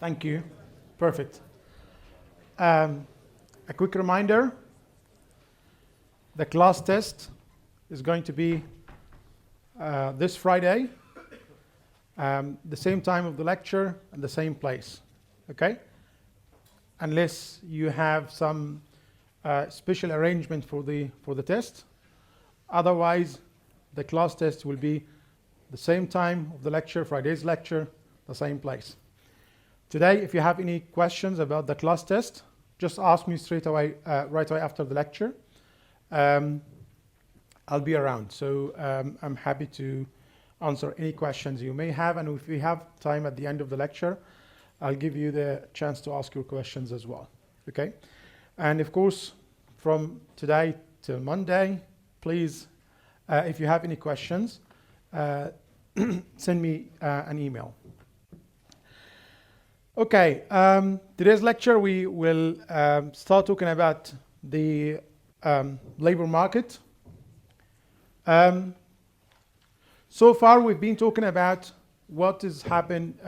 Thank you. Perfect. A quick reminder, the class test is going to be this Friday, the same time of the lecture and the same place, okay? Unless you have some special arrangement for the test. Otherwise, the class test will be the same time of the lecture, Friday's lecture, the same place. Today, if you have any questions about the class test, just ask me straight away, right away after the lecture. I'll be around, so I'm happy to answer any questions you may have, and if we have time at the end of the lecture, I'll give you the chance to ask your questions as well, okay? And of course, from today till Monday, please, if you have any questions, send me an email. Okay, today's lecture we will start talking about the labor market. So far we've been talking about what's happening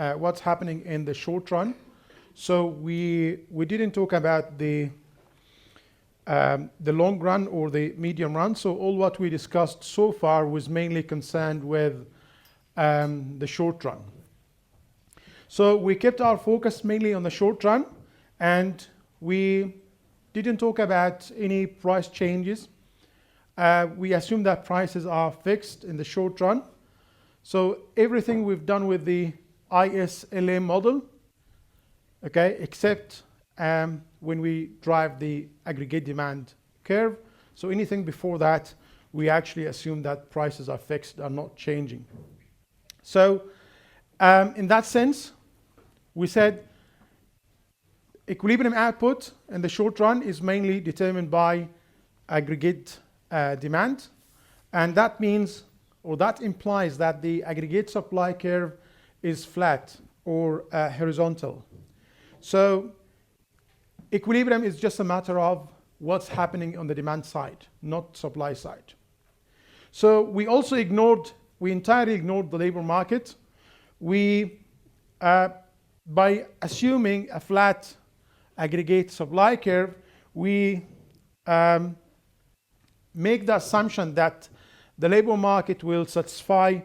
in the short run. So we didn't talk about the long run or the medium run. So all what we discussed so far was mainly concerned with the short run. So we kept our focus mainly on the short run, and we didn't talk about any price changes. We assume that prices are fixed in the short run. So everything we've done with the ISLM model, okay, except when we drive the aggregate demand curve. So anything before that, we actually assume that prices are fixed, are not changing. So in that sense, we said equilibrium output in the short run is mainly determined by aggregate demand. And that means, or that implies that the aggregate supply curve is flat or horizontal. So equilibrium is just a matter of what's happening on the demand side, not supply side. So we entirely ignored the labor market. By assuming a flat aggregate supply curve, we make the assumption that the labor market will satisfy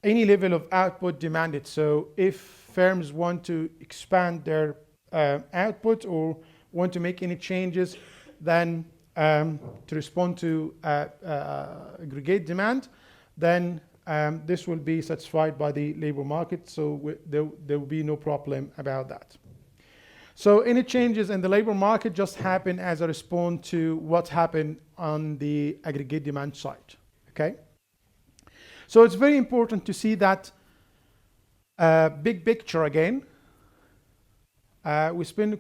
any level of output demanded. So if firms want to expand their output or want to make any changes, then to respond to aggregate demand, then this will be satisfied by the labor market, so there will be no problem about that. So any changes in the labor market just happen as a response to what happened on the aggregate demand side, okay? So it's very important to see that big picture again. We spend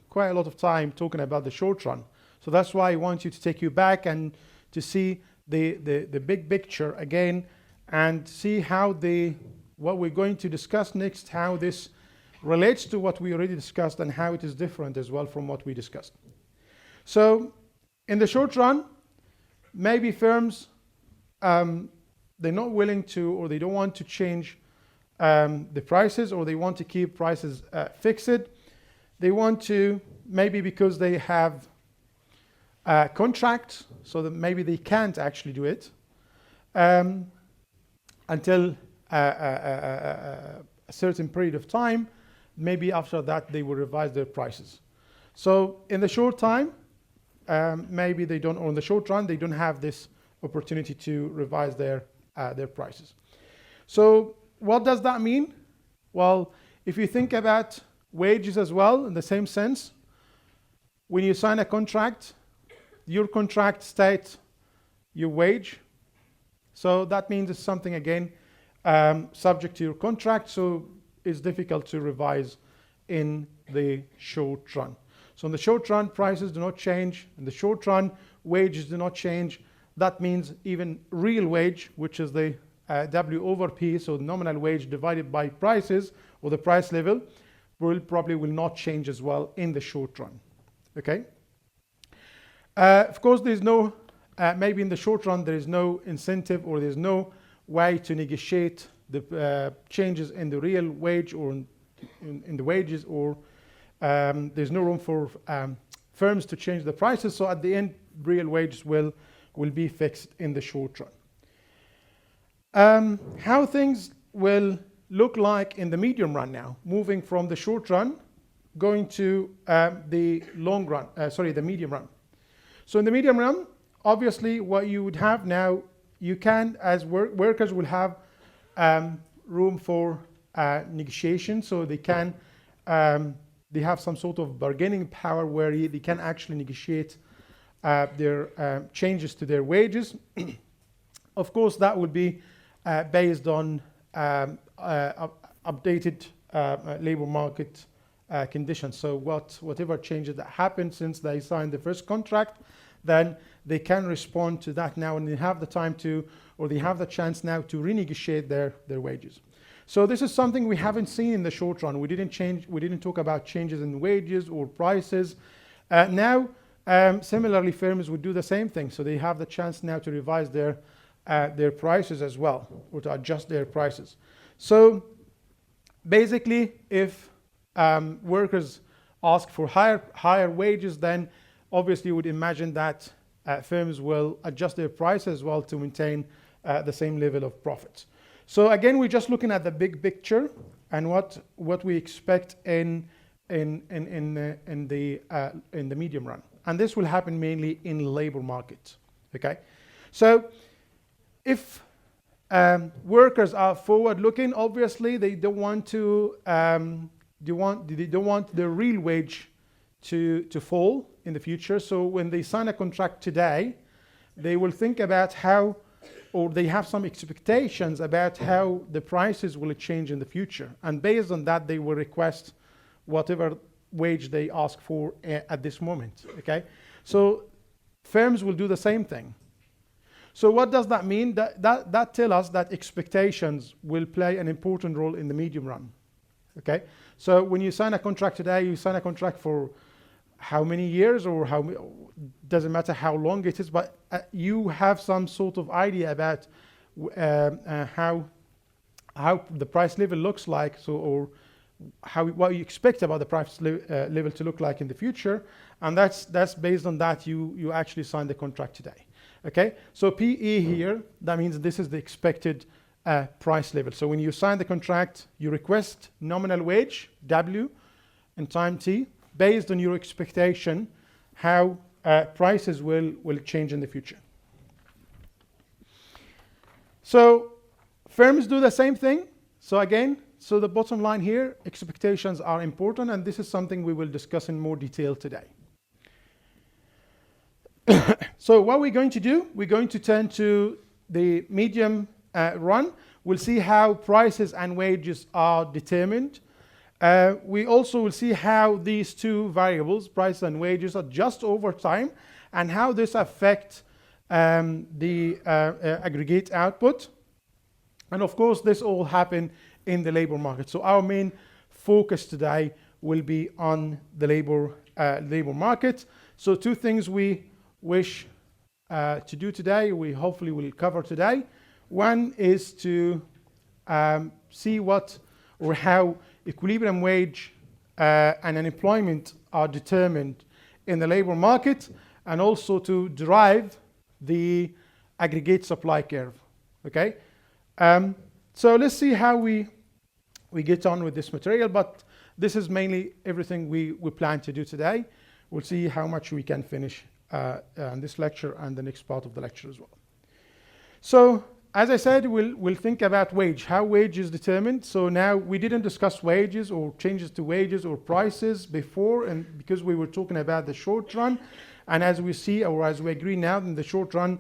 quite a lot of time talking about the short run. So that's why I want you to take you back and to see the big picture again, and see how what we're going to discuss next, how this relates to what we already discussed and how it is different as well from what we discussed. So in the short run, maybe firms, they're not willing to, or they don't want to change the prices, or they want to keep prices fixed. They want to, maybe because they have contracts, so that maybe they can't actually do it. Until a certain period of time, maybe after that they will revise their prices. So in the short time, maybe they don't, or in the short run, they don't have this opportunity to revise their prices. So what does that mean? Well, if you think about wages as well, in the same sense, when you sign a contract, your contract states your wage. So that means it's something, again, subject to your contract, so it's difficult to revise in the short run. So in the short run, prices do not change. In the short run, wages do not change. That means even real wage, which is the W over P, so nominal wage divided by prices, or the price level, probably will not change as well in the short run, okay? Of course, there's no maybe in the short run there is no incentive, or there's no way to negotiate the changes in the real wage or in the wages, or there's no room for firms to change the prices. So at the end, real wages will be fixed in the short run. How things will look like in the medium run now, moving from the short run, going to the long run, the medium run. So in the medium run, obviously what you would have now, you can, as workers will have room for negotiation, so they can, they have some sort of bargaining power where they can actually negotiate their changes to their wages. Of course, that would be based on updated labor market conditions. So whatever changes that happen since they signed the first contract, then they can respond to that now, and they have the time to, or they have the chance now to renegotiate their wages. So this is something we haven't seen in the short run. We didn't talk about changes in wages or prices. Now, similarly, firms would do the same thing. So they have the chance now to revise their prices as well, or to adjust their prices. So basically, if workers ask for higher wages, then obviously you would imagine that firms will adjust their prices as well to maintain the same level of profits. So again, we're just looking at the big picture and what we expect in the medium run, and this will happen mainly in labor market. Okay, so if workers are forward-looking, obviously they don't want to they don't want the real wage to fall in the future. So when they sign a contract today, they will think about how, or they have some expectations about how the prices will change in the future, and based on that, they will request whatever wage they ask for at this moment. Okay, so firms will do the same thing. So what does that mean? That tells us that expectations will play an important role in the medium run. Okay, so when you sign a contract today, you sign a contract for how many years, or doesn't matter how long it is, but you have some sort of idea about how the price level looks like, so, or what you expect about the price level to look like in the future, and that's based on that you actually sign the contract today. Okay, so PE here, that means this is the expected price level. So when you sign the contract, you request nominal wage, W, and time T, based on your expectation how prices will change in the future. So firms do the same thing. So again, so the bottom line here, expectations are important, and this is something we will discuss in more detail today. So what we're going to do, we're going to turn to the medium run. We'll see how prices and wages are determined. We also will see how these two variables, price and wages, adjust over time, and how this affects the aggregate output. And of course, this all happen in the labor market. So our main focus today will be on the labor market. So two things we wish to do today, we hopefully will cover today. One is to see what or how equilibrium wage and unemployment are determined in the labor market, and also to derive the aggregate supply curve. Okay, so let's see how we get on with this material, but this is mainly everything we plan to do today. We'll see how much we can finish in this lecture and the next part of the lecture as well. So as I said, we'll think about wage, how wage is determined. So now we didn't discuss wages or changes to wages or prices before, and because we were talking about the short run, and as we see, or as we agree now, in the short run,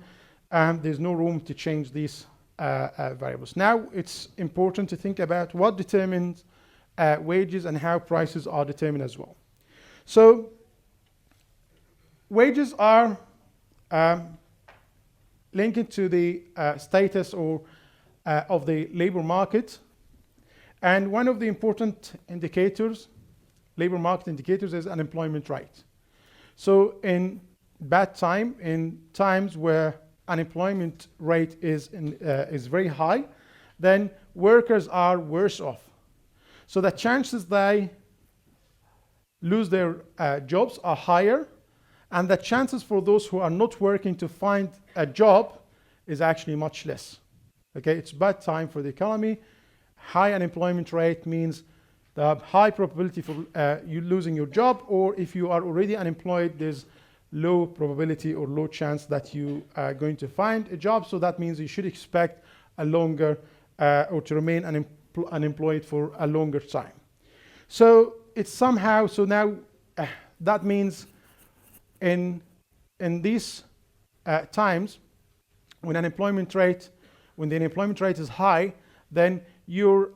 there's no room to change these variables. Now it's important to think about what determines wages and how prices are determined as well. So wages are linked to the status or of the labor market, and one of the important indicators, labor market indicators, is unemployment rate. So in bad time, in times where unemployment rate is very high, then workers are worse off. So the chances they lose their jobs are higher, and the chances for those who are not working to find a job is actually much less. Okay, it's bad time for the economy. High unemployment rate means the high probability for you losing your job, or if you are already unemployed, there's low probability or low chance that you are going to find a job. So that means you should expect a longer or to remain unemployed for a longer time. So it's somehow, so now that means in these times when the unemployment rate is high, then your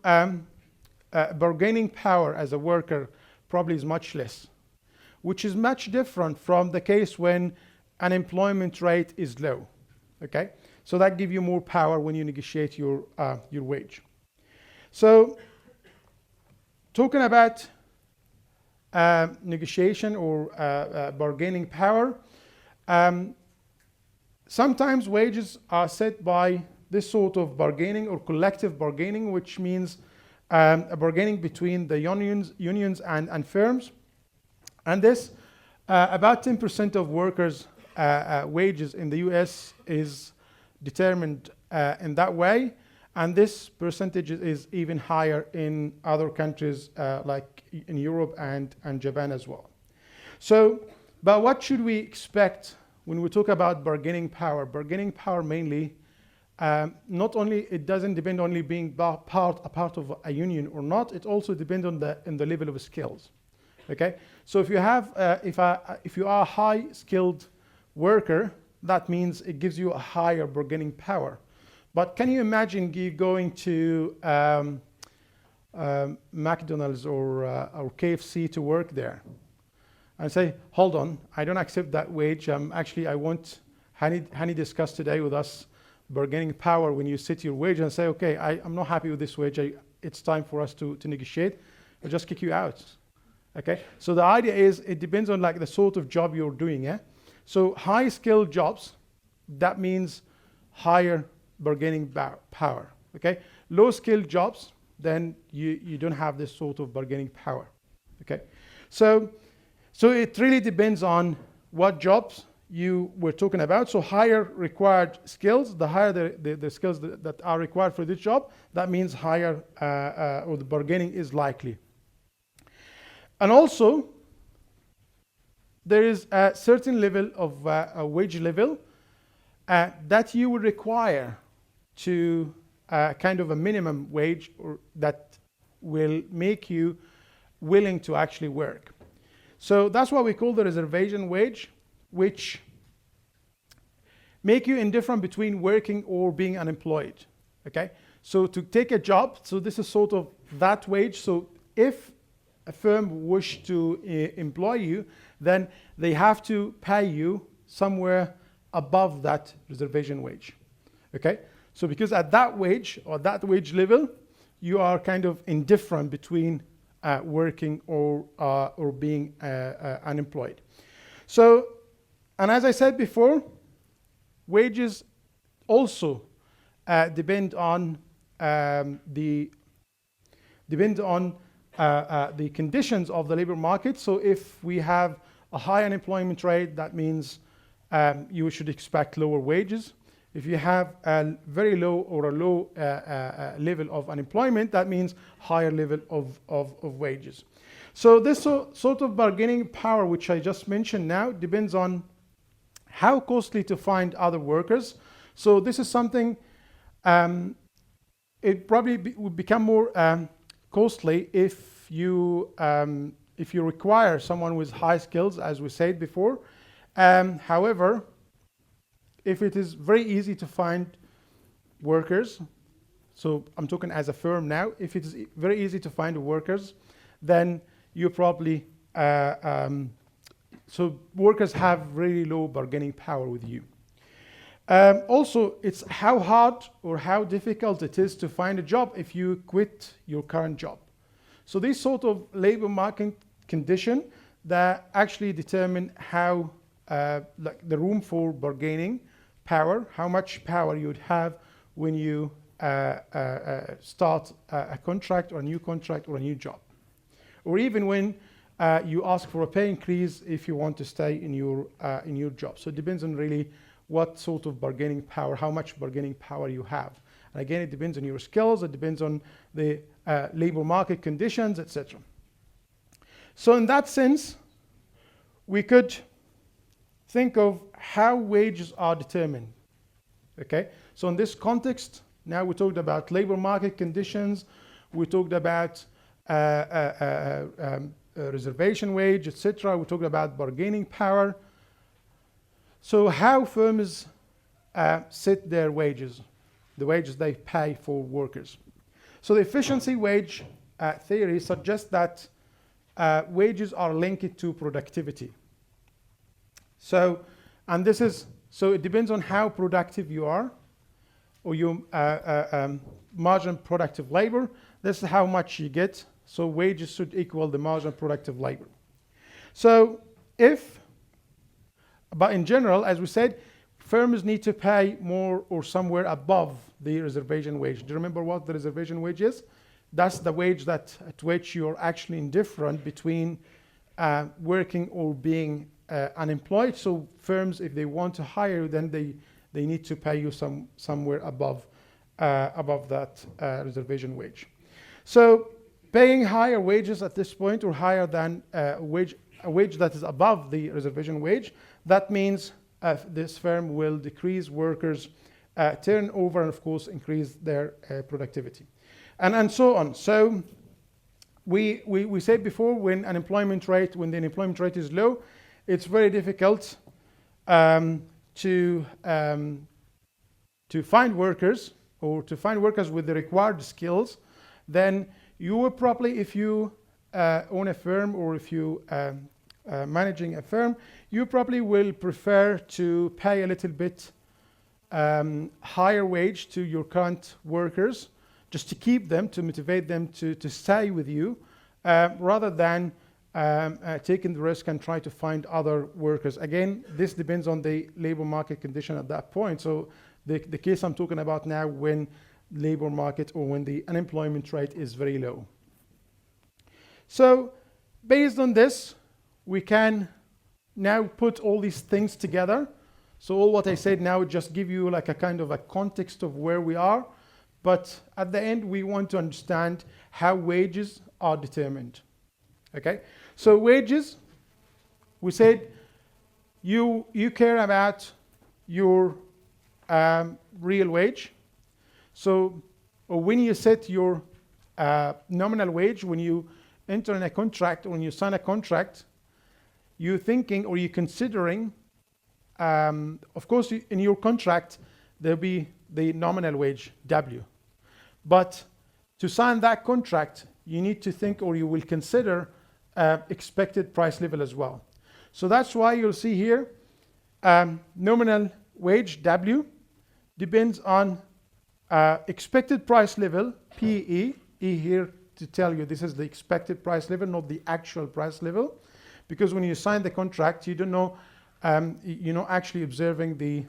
bargaining power as a worker probably is much less, which is much different from the case when unemployment rate is low. Okay, so that gives you more power when you negotiate your wage. So talking about negotiation or bargaining power, sometimes wages are set by this sort of bargaining or collective bargaining, which means a bargaining between the unions and firms. And this, about 10% of workers' wages in the US is determined in that way. And this percentage is even higher in other countries like in Europe and Japan as well. So, but what should we expect when we talk about bargaining power? Bargaining power mainly, not only, it doesn't depend only being a part of a union or not, it also depends on the level of skills. Okay, so if you have, if you are a high skilled worker, that means it gives you a higher bargaining power. But can you imagine going to McDonald's or KFC to work there and say, hold on, I don't accept that wage. Actually, I want Hani discussed today with us bargaining power. When you set your wage and say, okay, I'm not happy with this wage, it's time for us to negotiate, I'll just kick you out. Okay, so the idea is it depends on like the sort of job you're doing. Yeah, so high skilled jobs, that means higher bargaining power. Okay, low skilled jobs, then you don't have this sort of bargaining power. Okay, so it really depends on what jobs you were talking about. So higher required skills, the higher the skills that are required for this job, that means higher or the bargaining is likely. And also there is a certain level of a wage level that you will require to kind of a minimum wage, or that will make you willing to actually work. So that's what we call the reservation wage, which make you indifferent between working or being unemployed. Okay, so to take a job, so this is sort of that wage. So if a firm wish to employ you, then they have to pay you somewhere above that reservation wage. Okay, so because at that wage or that wage level, you are kind of indifferent between working or being unemployed. So, and as I said before, wages also depend on the conditions of the labor market. So if we have a high unemployment rate, that means you should expect lower wages. If you have a very low or a low level of unemployment, that means higher level of wages. So this sort of bargaining power, which I just mentioned now, depends on how costly to find other workers. So this is something, it probably would become more costly if you require someone with high skills, as we said before. However, if it is very easy to find workers, so I'm talking as a firm now, if it is very easy to find workers, then you probably, so workers have really low bargaining power with you. Also, it's how hard or how difficult it is to find a job if you quit your current job. So these sort of labor market condition that actually determine how, like the room for bargaining power, how much power you would have when you start a contract or a new contract or a new job. Or even when you ask for a pay increase if you want to stay in your job. So it depends on really what sort of bargaining power, how much bargaining power you have. And again, it depends on your skills, it depends on the labor market conditions, etc. So in that sense, we could think of how wages are determined. Okay, so in this context, now we talked about labor market conditions, we talked about reservation wage, etc. We talked about bargaining power. So how firms set their wages, the wages they pay for workers. So the efficiency wage theory suggests that wages are linked to productivity. So, and this is, so it depends on how productive you are, or your margin productive labor. This is how much you get. So wages should equal the margin productive labor. So but in general, as we said, firms need to pay more or somewhere above the reservation wage. Do you remember what the reservation wage is? That's the wage at which you're actually indifferent between working or being unemployed. So firms, if they want to hire you, then they need to pay you somewhere above that reservation wage. So paying higher wages at this point, or higher than a wage that is above the reservation wage, that means this firm will decrease workers' turnover and of course increase their productivity, and so on. So we said before, when the unemployment rate is low, it's very difficult to find workers, or to find workers with the required skills. Then you will probably, if you own a firm, or if you managing a firm, you probably will prefer to pay a little bit higher wage to your current workers, just to keep them, to motivate them to stay with you, rather than taking the risk and try to find other workers. Again, this depends on the labor market condition at that point. So the case I'm talking about now, when labor market, or when the unemployment rate is very low. So based on this, we can now put all these things together. So all what I said now just give you like a kind of a context of where we are, but at the end we want to understand how wages are determined. Okay, so wages, we said you care about your real wage. So when you set your nominal wage, when you enter in a contract, or when you sign a contract, you're thinking, or you're considering, of course, in your contract, there'll be the nominal wage, W. But to sign that contract, you need to think, or you will consider, expected price level as well. So that's why you'll see here, nominal wage, W, depends on expected price level, PE, E here to tell you this is the expected price level, not the actual price level. Because when you sign the contract, you don't know, you're not actually observing the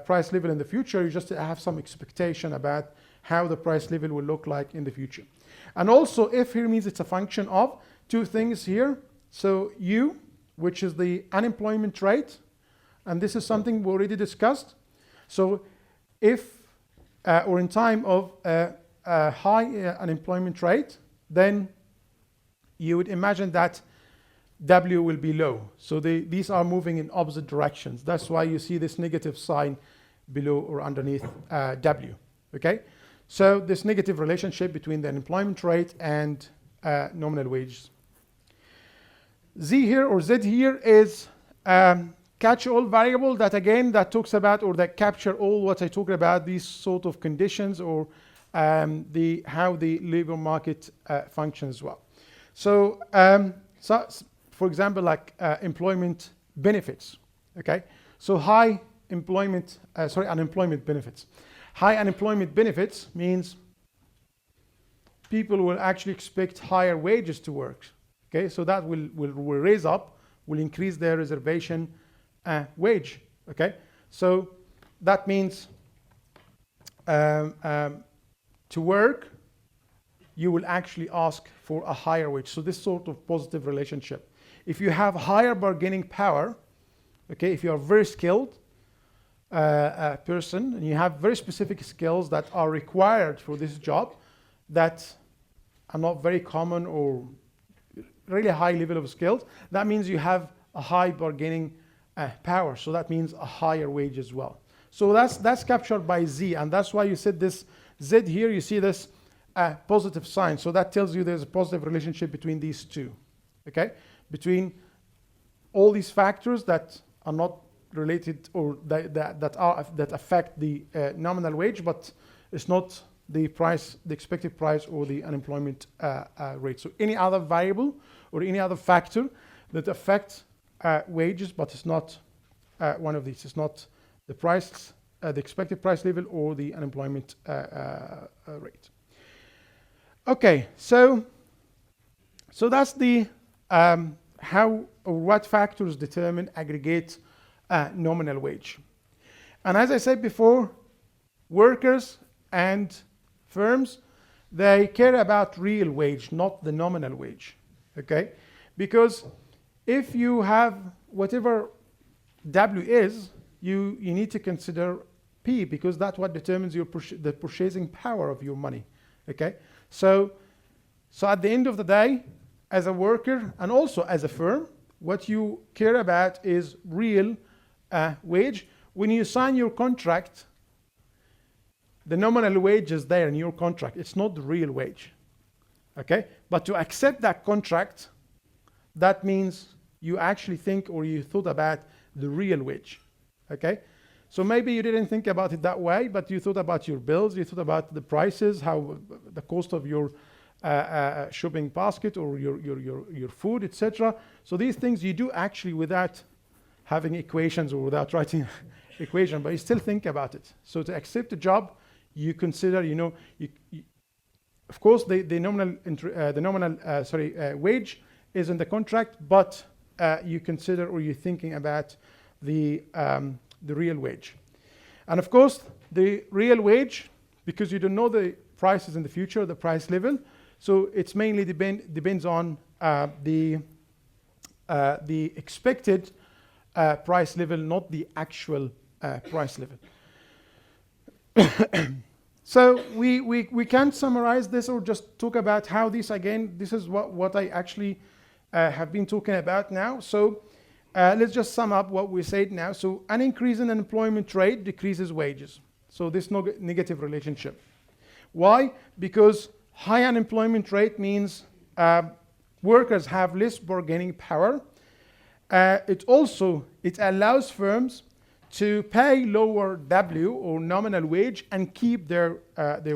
price level in the future. You just have some expectation about how the price level will look like in the future. And also, if here means it's a function of two things here. So U, which is the unemployment rate, and this is something we already discussed. So if, or in time of a high unemployment rate, then you would imagine that W will be low. So these are moving in opposite directions. That's why you see this negative sign below or underneath W. Okay? So this negative relationship between the unemployment rate and nominal wages. Z here, or Z here, is catch-all variable that again that talks about, or that capture all what I talked about, these sort of conditions, or how the labor market functions as well. So, for example, like employment benefits. Okay, so unemployment benefits. High unemployment benefits means people will actually expect higher wages to work. Okay, so that will raise up, will increase their reservation wage. Okay, so that means to work, you will actually ask for a higher wage. So this sort of positive relationship. If you have higher bargaining power, okay, if you are very skilled person and you have very specific skills that are required for this job that are not very common or really high level of skills, that means you have a high bargaining power. So that means a higher wage as well. So that's captured by Z, and that's why you said this Z here, you see this positive sign. So that tells you there's a positive relationship between these two, okay? Between all these factors that are not related or that affect the nominal wage, but it's not the price, the expected price, or the unemployment rate. So any other variable or any other factor that affects wages, but it's not one of these. It's not the price, the expected price level, or the unemployment rate. Okay, so that's the how or what factors determine aggregate nominal wage. And as I said before, workers and firms, they care about real wage, not the nominal wage, okay? Because if you have whatever W is, you need to consider P, because that's what determines your the purchasing power of your money, okay? So at the end of the day, as a worker and also as a firm, what you care about is real wage. When you sign your contract, the nominal wage is there in your contract. It's not the real wage, okay? But to accept that contract, that means you actually think or you thought about the real wage, okay? So maybe you didn't think about it that way, but you thought about your bills, you thought about the prices, how the cost of your shopping basket or your food, etc. So these things you do actually without having equations or without writing equation, but you still think about it. So to accept a job, you consider, of course, the nominal wage is in the contract, but you consider or you're thinking about the real wage. And of course, the real wage, because you don't know the prices in the future, the price level, so it's mainly depends on the expected price level, not the actual price level. So we can summarize this or just talk about how this, again, this is what I actually have been talking about now. So let's just sum up what we said now. So an increase in unemployment rate decreases wages. So this negative relationship. Why? Because high unemployment rate means workers have less bargaining power. It allows firms to pay lower W or nominal wage and keep their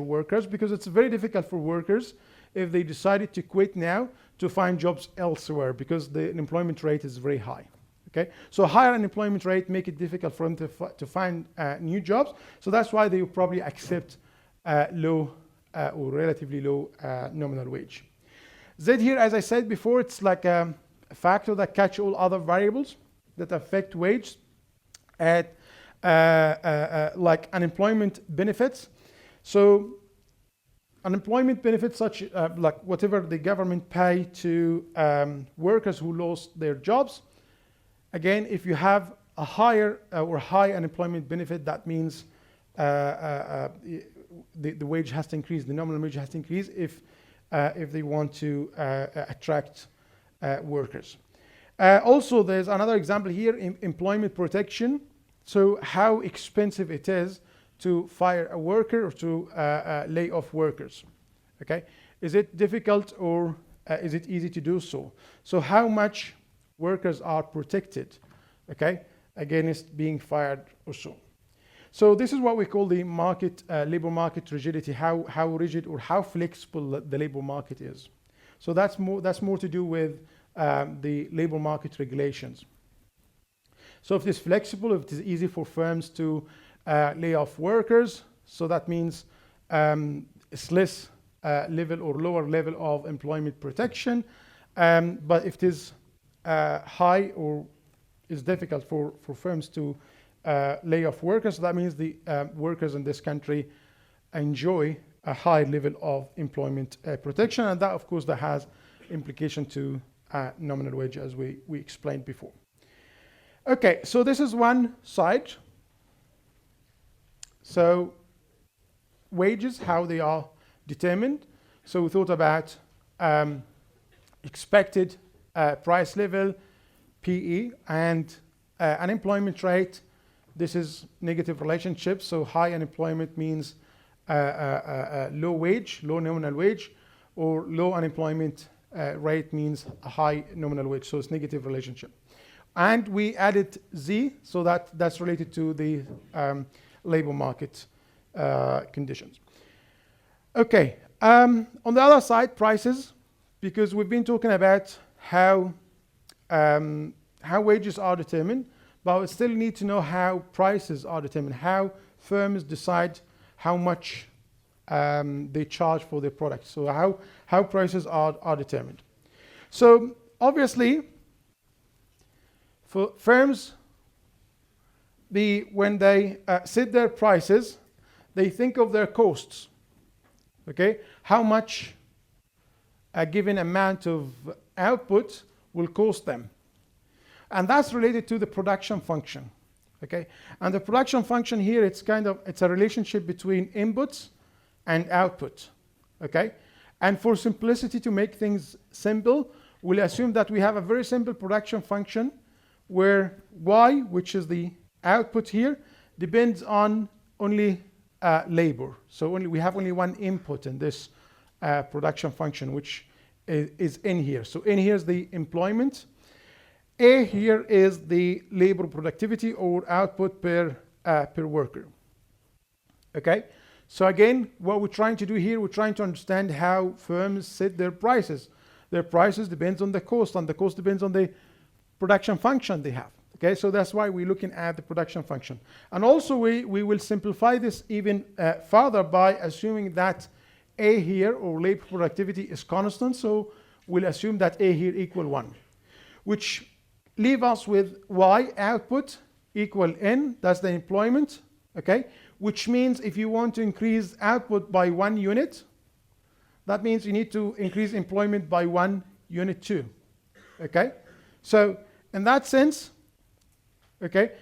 workers, because it's very difficult for workers if they decided to quit now to find jobs elsewhere, because the unemployment rate is very high. Okay, so higher unemployment rate make it difficult for them to find new jobs. So that's why they will probably accept low or relatively low nominal wage. Z here, as I said before, it's like a factor that catch all other variables that affect wage, at like unemployment benefits. So unemployment benefits such like whatever the government pay to workers who lost their jobs. Again, if you have a higher or high unemployment benefit, that means the wage has to increase, the nominal wage has to increase if they want to attract workers. Also, there's another example here, employment protection. So how expensive it is to fire a worker or to lay off workers. Okay, is it difficult or is it easy to do so? So how much workers are protected, okay, against being fired or so. So this is what we call the market, labor market rigidity, how rigid or how flexible the labor market is. So that's more to do with the labor market regulations. So if it is flexible, if it is easy for firms to lay off workers, so that means it's less level or lower level of employment protection. But if it is high or is difficult for firms to lay off workers, so that means the workers in this country enjoy a high level of employment protection, and that, of course, that has implication to nominal wage, as we explained before. Okay, so this is one side. So wages, how they are determined. So we thought about expected price level, PE, and unemployment rate. This is negative relationship. So high unemployment means low wage, low nominal wage, or low unemployment rate means a high nominal wage. So it's negative relationship. And we added Z, so that's related to the labor market conditions. Okay, on the other side, prices, because we've been talking about how wages are determined, but we still need to know how prices are determined, how firms decide how much they charge for their products. So how prices are determined. So obviously, for firms, when they set their prices, they think of their costs. Okay, how much a given amount of output will cost them, and that's related to the production function. Okay, and the production function here, it's a relationship between inputs and output. Okay, and for simplicity, to make things simple, we'll assume that we have a very simple production function where y, which is the output here, depends on only labor. So we have only one input in this production function, which is in here. So in here is the employment. A here is the labor productivity or output per worker. Okay. So again, what we're trying to do here, we're trying to understand how firms set their prices. Their prices depends on the cost, and the cost depends on the production function they have. Okay, so that's why we're looking at the production function. And also we will simplify this even further by assuming that A here, or labor productivity, is constant. So we'll assume that A here equal 1, which leave us with Y output equal N, that's the employment, okay? Which means if you want to increase output by 1 unit, that means you need to increase employment by 1 unit too, okay? So in that sense, okay,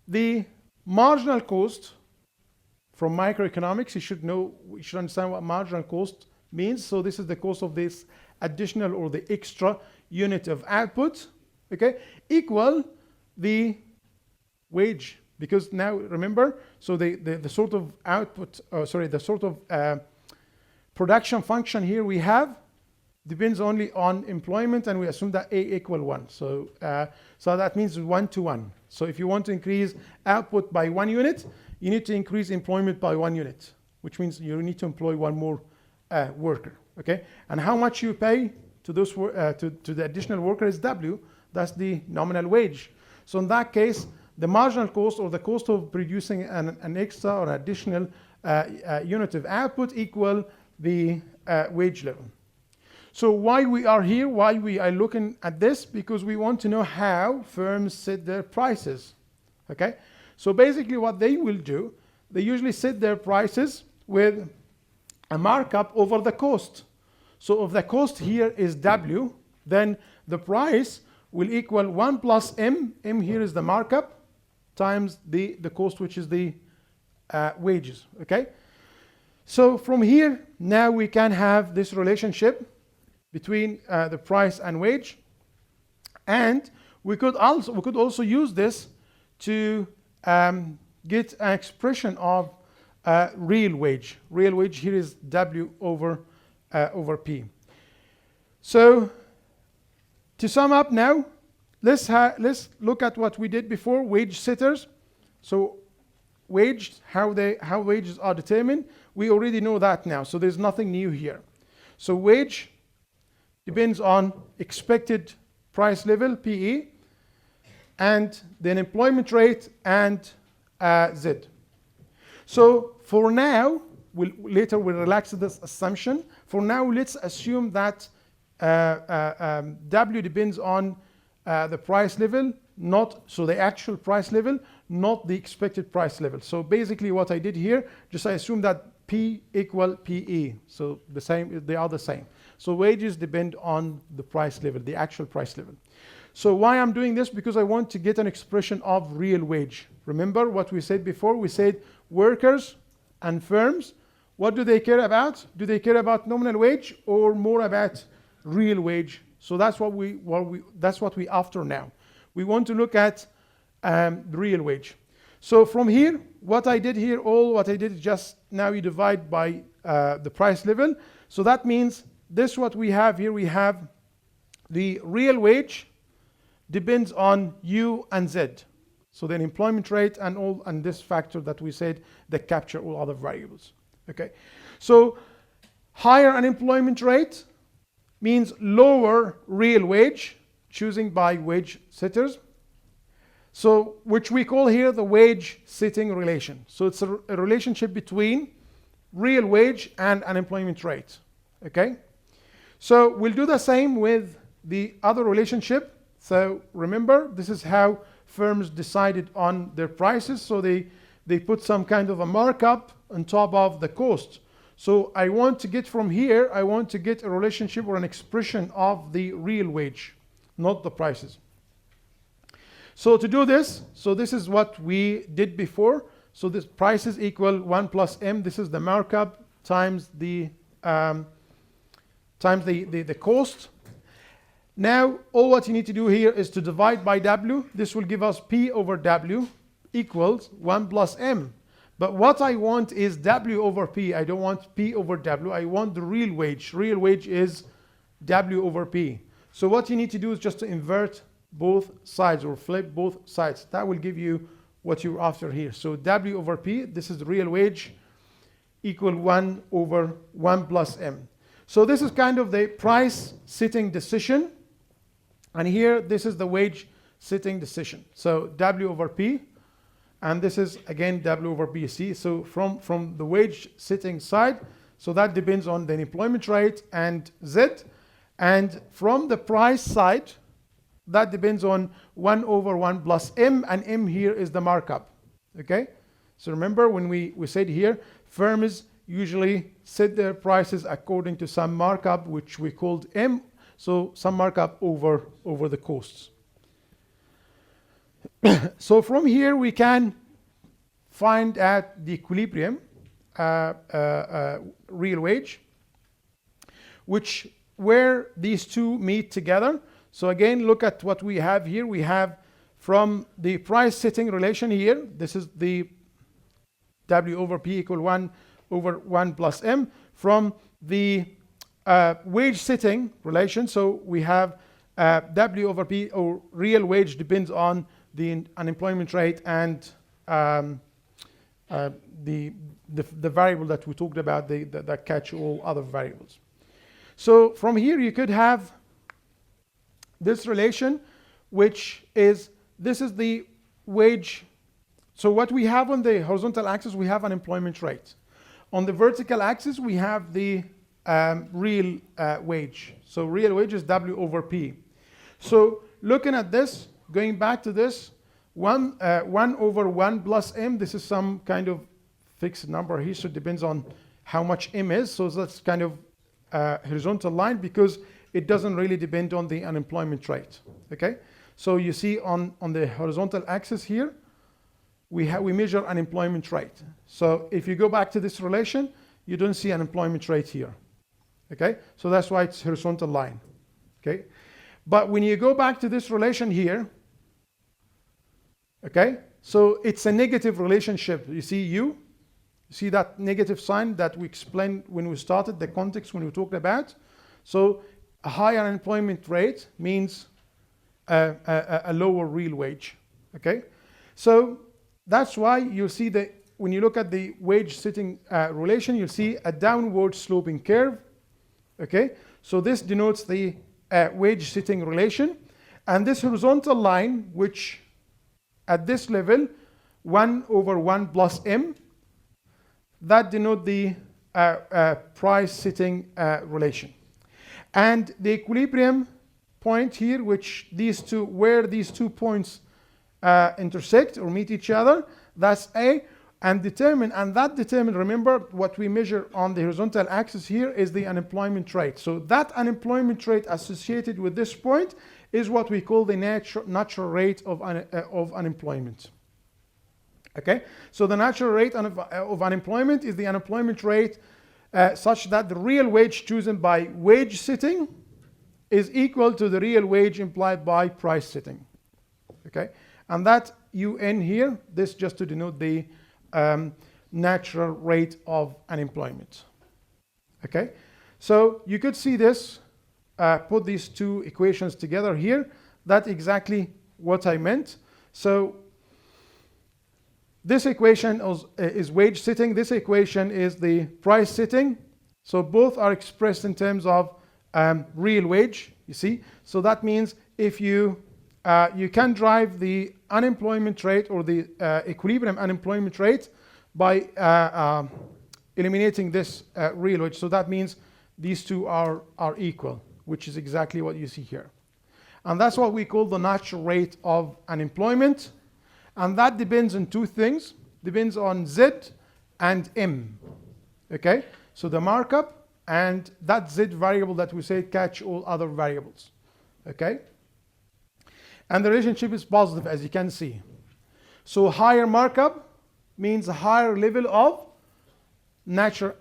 the marginal cost from microeconomics, you should understand what marginal cost means. So this is the cost of this additional or the extra unit of output, okay, equal the wage. Because now remember, so the sort of output, the sort of production function here we have depends only on employment, and we assume that A equal 1. So that means 1 to 1. So if you want to increase output by 1 unit, you need to increase employment by 1 unit, which means you need to employ 1 more worker. Okay, and how much you pay to those to the additional worker is W. That's the nominal wage. So in that case, the marginal cost, or the cost of producing an extra or additional unit of output, equal the wage level. So why we are here, why we are looking at this, because we want to know how firms set their prices. Okay, so basically what they will do, they usually set their prices with a markup over the cost. So if the cost here is W, then the price will equal 1 plus M. M here is the markup times the cost, which is the wages. Okay, so from here now we can have this relationship between the price and wage, and we could also use this to get an expression of real wage. Real wage here is W over P. So to sum up now, let's look at what we did before, wage setters. So how wages are determined, we already know that now, so there's nothing new here. So wage depends on expected price level, PE, and then employment rate, and Z. So for now, later we'll relax this assumption. For now, let's assume that W depends on the price level, the actual price level, not the expected price level. So basically what I did here, I assume that P equal PE. So the same, they are the same. So wages depend on the price level, the actual price level. So why I'm doing this? Because I want to get an expression of real wage. Remember what we said before? We said workers and firms, what do they care about? Do they care about nominal wage or more about real wage? So that's what we after now. We want to look at the real wage. So from here, what I did is just now you divide by the price level. So that means this what we have here, we have the real wage depends on U and Z. So the unemployment rate and this factor that we said that capture all other variables. Okay. So higher unemployment rate means lower real wage, choosing by wage setters. So which we call here the wage setting relation. So it's a relationship between real wage and unemployment rate. Okay. So we'll do the same with the other relationship. So remember, this is how firms decided on their prices. So they put some kind of a markup on top of the cost. So I want to get from here, I want to get a relationship or an expression of the real wage, not the prices. So to do this, so this is what we did before. So this prices equal 1 plus M. This is the markup times the cost. Now, all what you need to do here is to divide by W. This will give us P over W equals 1 plus M. But what I want is W over P. I don't want P over W. I want the real wage. Real wage is W over P. So what you need to do is just to invert both sides or flip both sides. That will give you what you're after here. So W over P, this is the real wage, equal 1 over 1 plus M. So this is kind of the price setting decision. And here, this is the wage setting decision. So W over P, and this is again W over P. See, so from the wage setting side, so that depends on the unemployment rate and Z. And from the price side, that depends on 1 over 1 plus M, and M here is the markup. Okay? So remember when we said here, firms usually set their prices according to some markup, which we called M. So some markup over the costs. So from here we can find at the equilibrium real wage, where these two meet together. So again, look at what we have here. We have from the price setting relation here, this is the W over P equal 1 over 1 plus M. From the wage setting relation, so we have W over P, or real wage depends on the unemployment rate and the variable that we talked about, that catch all other variables. So from here you could have this relation, which is, this is the wage. So what we have on the horizontal axis, we have unemployment rate. On the vertical axis, we have the real wage. So real wage is W over P. So looking at this, going back to this, 1 over 1 plus M, this is some kind of fixed number here, so it depends on how much M is. So that's kind of horizontal line because it doesn't really depend on the unemployment rate. Okay? So you see on the horizontal axis here, we measure unemployment rate. So if you go back to this relation, you don't see unemployment rate here. Okay? So that's why it's horizontal line. Okay? But when you go back to this relation here, okay? So it's a negative relationship. You see that negative sign that we explained when we started, the context when we talked about. So a higher unemployment rate means a lower real wage. Okay? So that's why you see that when you look at the wage setting relation, you see a downward sloping curve. Okay? So this denotes the wage setting relation. And this horizontal line, which at this level, 1 over 1 plus M, that denotes the price setting relation. And the equilibrium point here, where these two points intersect or meet each other, that's and that determine, remember, what we measure on the horizontal axis here is the unemployment rate. So that unemployment rate associated with this point is what we call the natural rate of unemployment. Okay, so the natural rate of unemployment is the unemployment rate such that the real wage chosen by wage setting is equal to the real wage implied by price setting. Okay, and that UN here, this just to denote the natural rate of unemployment. Okay, so you could see this, put these two equations together here. That's exactly what I meant. So this equation is wage setting. This equation is the price setting. So both are expressed in terms of real wage, you see. So that means if you can drive the unemployment rate or the equilibrium unemployment rate by eliminating this real wage. So that means these two are equal, which is exactly what you see here. And that's what we call the natural rate of unemployment. And that depends on two things. Depends on Z and M. Okay? So the markup and that Z variable that we say catch all other variables. Okay? And the relationship is positive, as you can see. So higher markup means a higher level of natural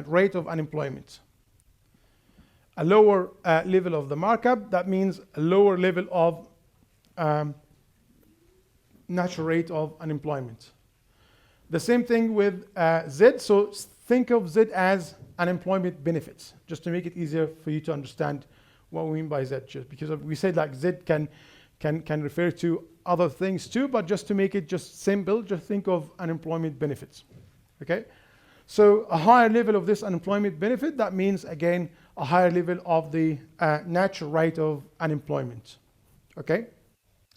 rate of unemployment. A lower level of the markup, that means a lower level of natural rate of unemployment. The same thing with Z. So think of Z as unemployment benefits, just to make it easier for you to understand what we mean by Z. Just because we said like Z can refer to other things too, but just to make it just simple, just think of unemployment benefits. Okay, so a higher level of this unemployment benefit, that means again a higher level of the natural rate of unemployment. Okay,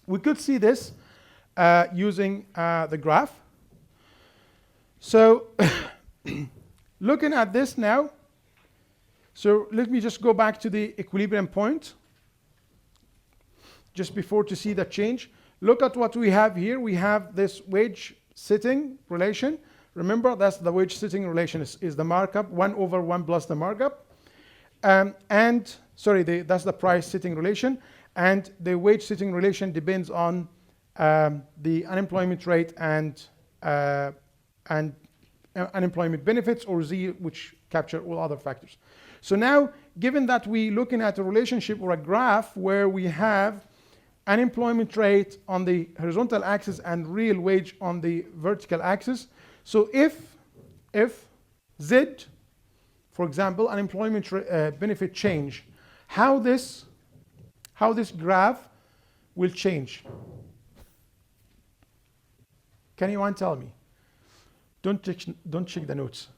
we could see this using the graph. So looking at this now, so let me just go back to the equilibrium point just before to see the change. Look at what we have here. We have this wage setting relation. Remember, that's the wage setting relation is the markup, 1/1 plus the markup. That's the price setting relation. And the wage setting relation depends on the unemployment rate and unemployment benefits, or Z, which capture all other factors. So now, given that we're looking at a relationship or a graph where we have unemployment rate on the horizontal axis and real wage on the vertical axis, so if Z, for example, unemployment benefit change, how this graph will change? Can anyone tell me? Don't check the notes.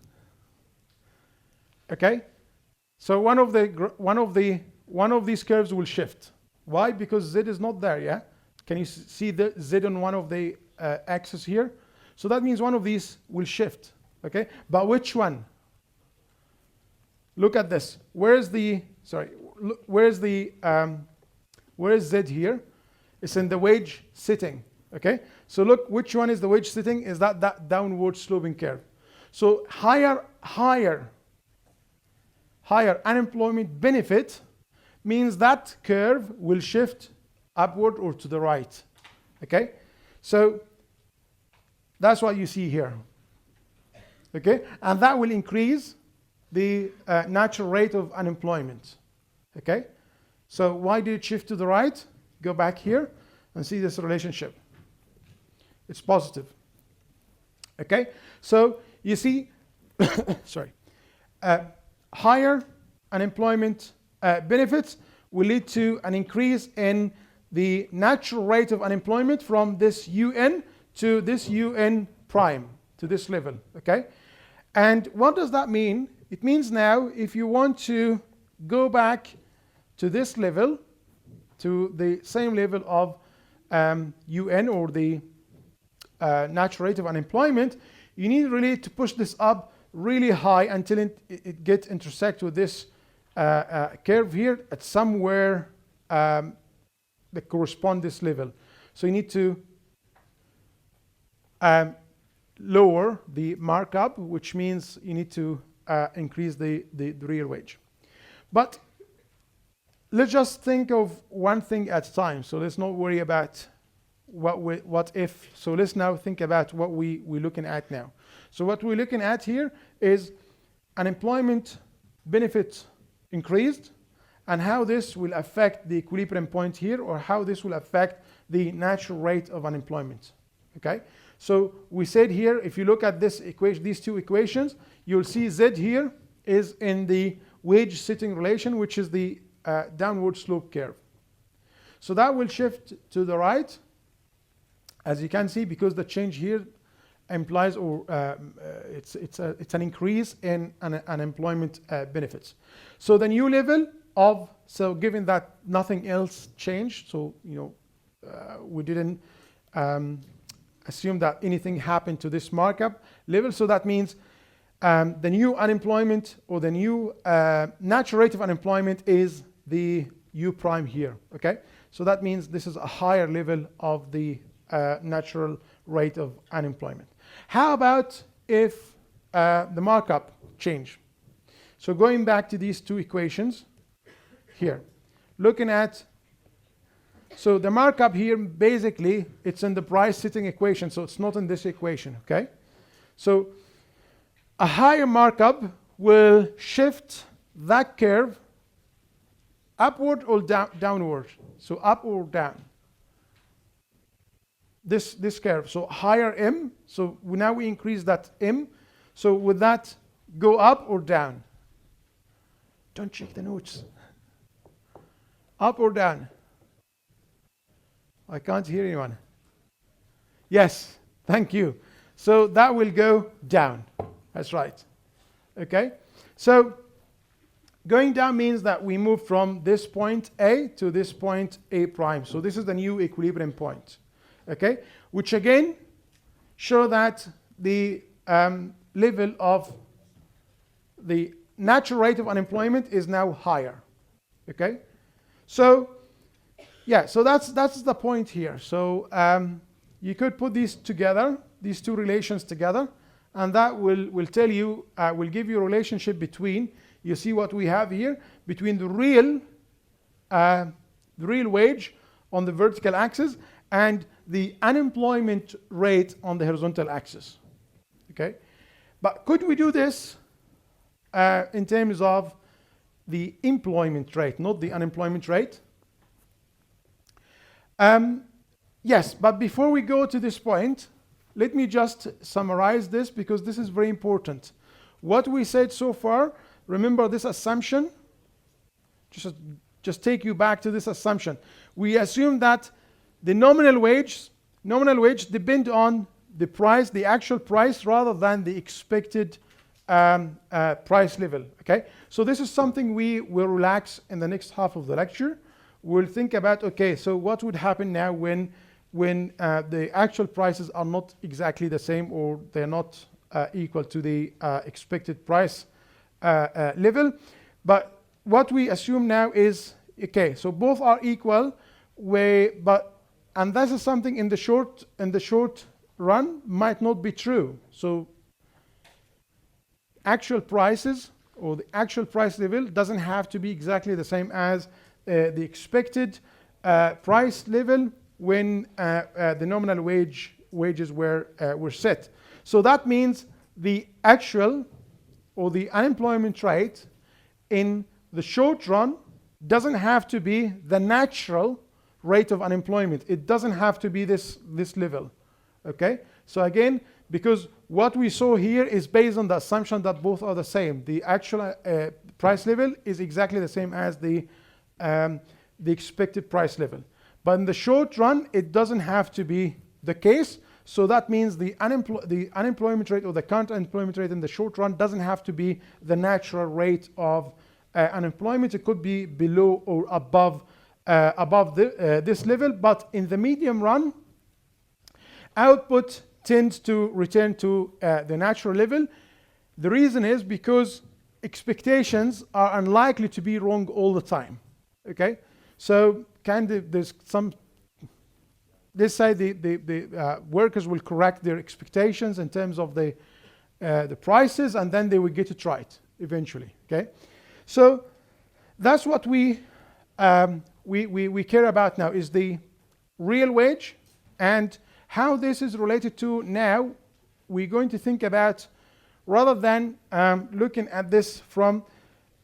Okay, so one of these curves will shift. Why? Because Z is not there. Yeah, can you see the Z on one of the axes here? So that means one of these will shift. Okay, but which one? Look at this. Where is Z here? It's in the wage setting. Okay, so look, which one is the wage setting? Is that downward sloping curve? So higher unemployment benefit means that curve will shift upward or to the right. Okay, so that's what you see here. Okay, and that will increase the natural rate of unemployment. Okay, so why did it shift to the right? Go back here and see this relationship. It's positive. Okay, so you see, higher unemployment benefits will lead to an increase in the natural rate of unemployment from this UN to this UN prime, to this level. Okay, and what does that mean? It means now if you want to go back to this level, to the same level of UN or the natural rate of unemployment, you need really to push this up really high until it gets intersect with this curve here at somewhere that correspond this level. So you need to lower the markup, which means you need to increase the real wage. But let's just think of one thing at a time. So let's not worry about what if. So let's now think about what we're looking at now. So what we're looking at here is unemployment benefit increased, and how this will affect the equilibrium point here, or how this will affect the natural rate of unemployment. Okay, so we said here, if you look at this equation, these two equations, you'll see Z here is in the wage sitting relation, which is the downward slope curve. So that will shift to the right, as you can see, because the change here implies, or it's an increase in unemployment benefits. So the new level of, so given that nothing else changed, so we didn't assume that anything happened to this markup level. So that means the new unemployment, or the new natural rate of unemployment, is the U prime here. Okay, so that means this is a higher level of the natural rate of unemployment. How about if the markup change? So going back to these two equations here, looking at, so the markup here, basically it's in the price sitting equation, so it's not in this equation. Okay, so a higher markup will shift that curve upward or downward. So up or down, this curve. So higher M, so now we increase that M, so would that go up or down? Don't check the notes. Up or down? I can't hear anyone. Yes, thank you. So that will go down. That's right. Okay, so going down means that we move from this point A to this point A prime. So this is the new equilibrium point. Okay, which again show that the level of the natural rate of unemployment is now higher. Okay, so yeah, so that's the point here. So you could put these together, these two relations together, and that will tell you, will give you a relationship between, you see what we have here, between the real wage on the vertical axis and the unemployment rate on the horizontal axis. Okay, but could we do this in terms of the employment rate, not the unemployment rate? Yes, but before we go to this point, let me just summarize this, because this is very important. What we said so far, remember this assumption? Just take you back to this assumption. We assume that the nominal wage depend on the price, the actual price, rather than the expected price level. Okay, so this is something we will relax in the next half of the lecture. We'll think about, okay, so what would happen now when the actual prices are not exactly the same, or they're not equal to the expected price level. But what we assume now is, okay, so both are equal, and this is something in the short run might not be true. So actual prices, or the actual price level, doesn't have to be exactly the same as the expected price level when the nominal wages were set. So that means the actual, or the unemployment rate in the short run doesn't have to be the natural rate of unemployment. It doesn't have to be this level. Okay, so again, because what we saw here is based on the assumption that both are the same. The actual price level is exactly the same as the expected price level. But in the short run, it doesn't have to be the case. So that means the unemployment rate, or the current unemployment rate in the short run, doesn't have to be the natural rate of unemployment. It could be below or above this level. But in the medium run, output tends to return to the natural level. The reason is because expectations are unlikely to be wrong all the time. Okay, so there's this side, the workers will correct their expectations in terms of the prices, and then they will get it right eventually. Okay, so that's what we care about now, is the real wage, and how this is related to now. We're going to think about, rather than looking at this from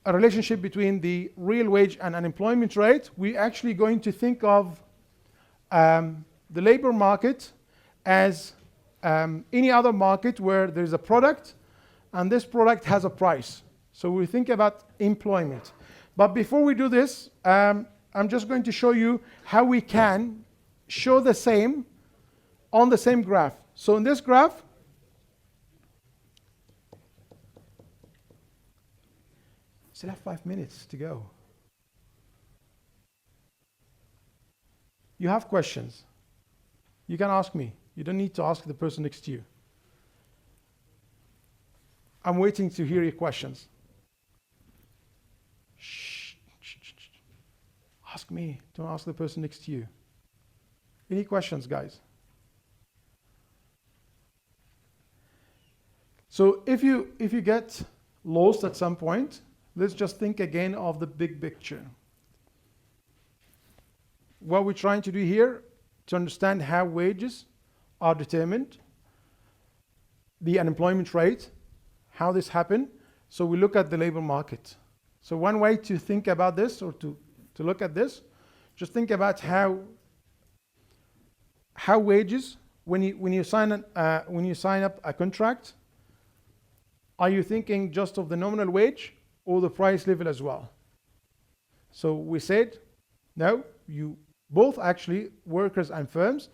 a relationship between the real wage and unemployment rate, we're actually going to think of the labor market as any other market where there's a product and this product has a price. So we think about employment. But before we do this, I'm just going to show you how we can show the same on the same graph. So in this graph, still have 5 minutes to go. You have questions, you can ask me. You don't need to ask the person next to you. I'm waiting to hear your questions. Shh. Ask me, don't ask the person next to you. Any questions, guys? So if you get lost at some point, let's just think again of the big picture. What we're trying to do here, to understand how wages are determined, the unemployment rate, how this happened. So we look at the labor market. So one way to think about this, or to look at this, just think about how wages, when you sign up a contract, are you thinking just of the nominal wage or the price level as well? So we said, no, you both, actually, workers and firms,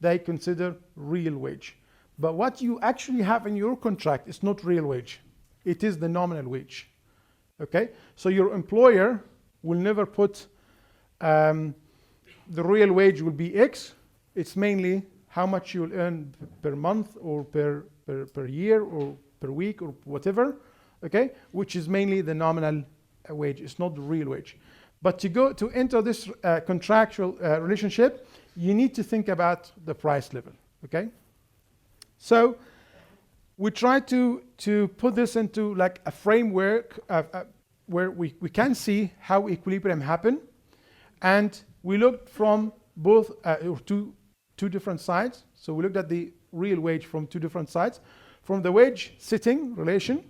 they consider real wage. But what you actually have in your contract is not real wage. It is the nominal wage. Okay? So your employer will never put the real wage will be X. It's mainly how much you'll earn per month or per year or per week or whatever. Okay? Which is mainly the nominal wage. It's not the real wage. But to enter this contractual relationship, you need to think about the price level. Okay? So we try to put this into like a framework where we can see how equilibrium happen, and we looked from both two different sides. So we looked at the real wage from two different sides, from the wage setting relation.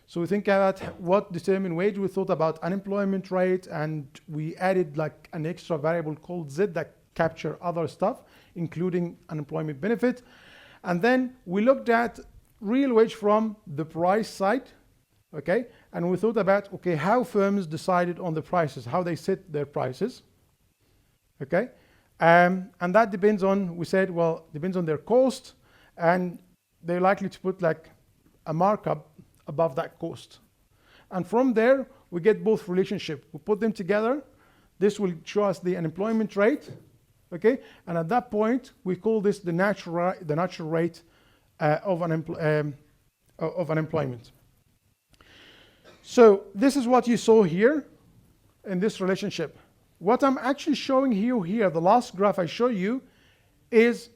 So we think about what determine wage. We thought about unemployment rate, and we added like an extra variable called Z that capture other stuff, including unemployment benefit. And then we looked at real wage from the price side, okay? And we thought about, okay, how firms decided on the prices, how they set their prices, okay? And that depends on, we said, well, depends on their cost, and they're likely to put like a markup above that cost. And from there, we get both relationship. We put them together. This will show us the unemployment rate, okay? And at that point, we call this the natural rate of unemployment. So this is what you saw here in this relationship. What I'm actually showing you here, the last graph I show you, is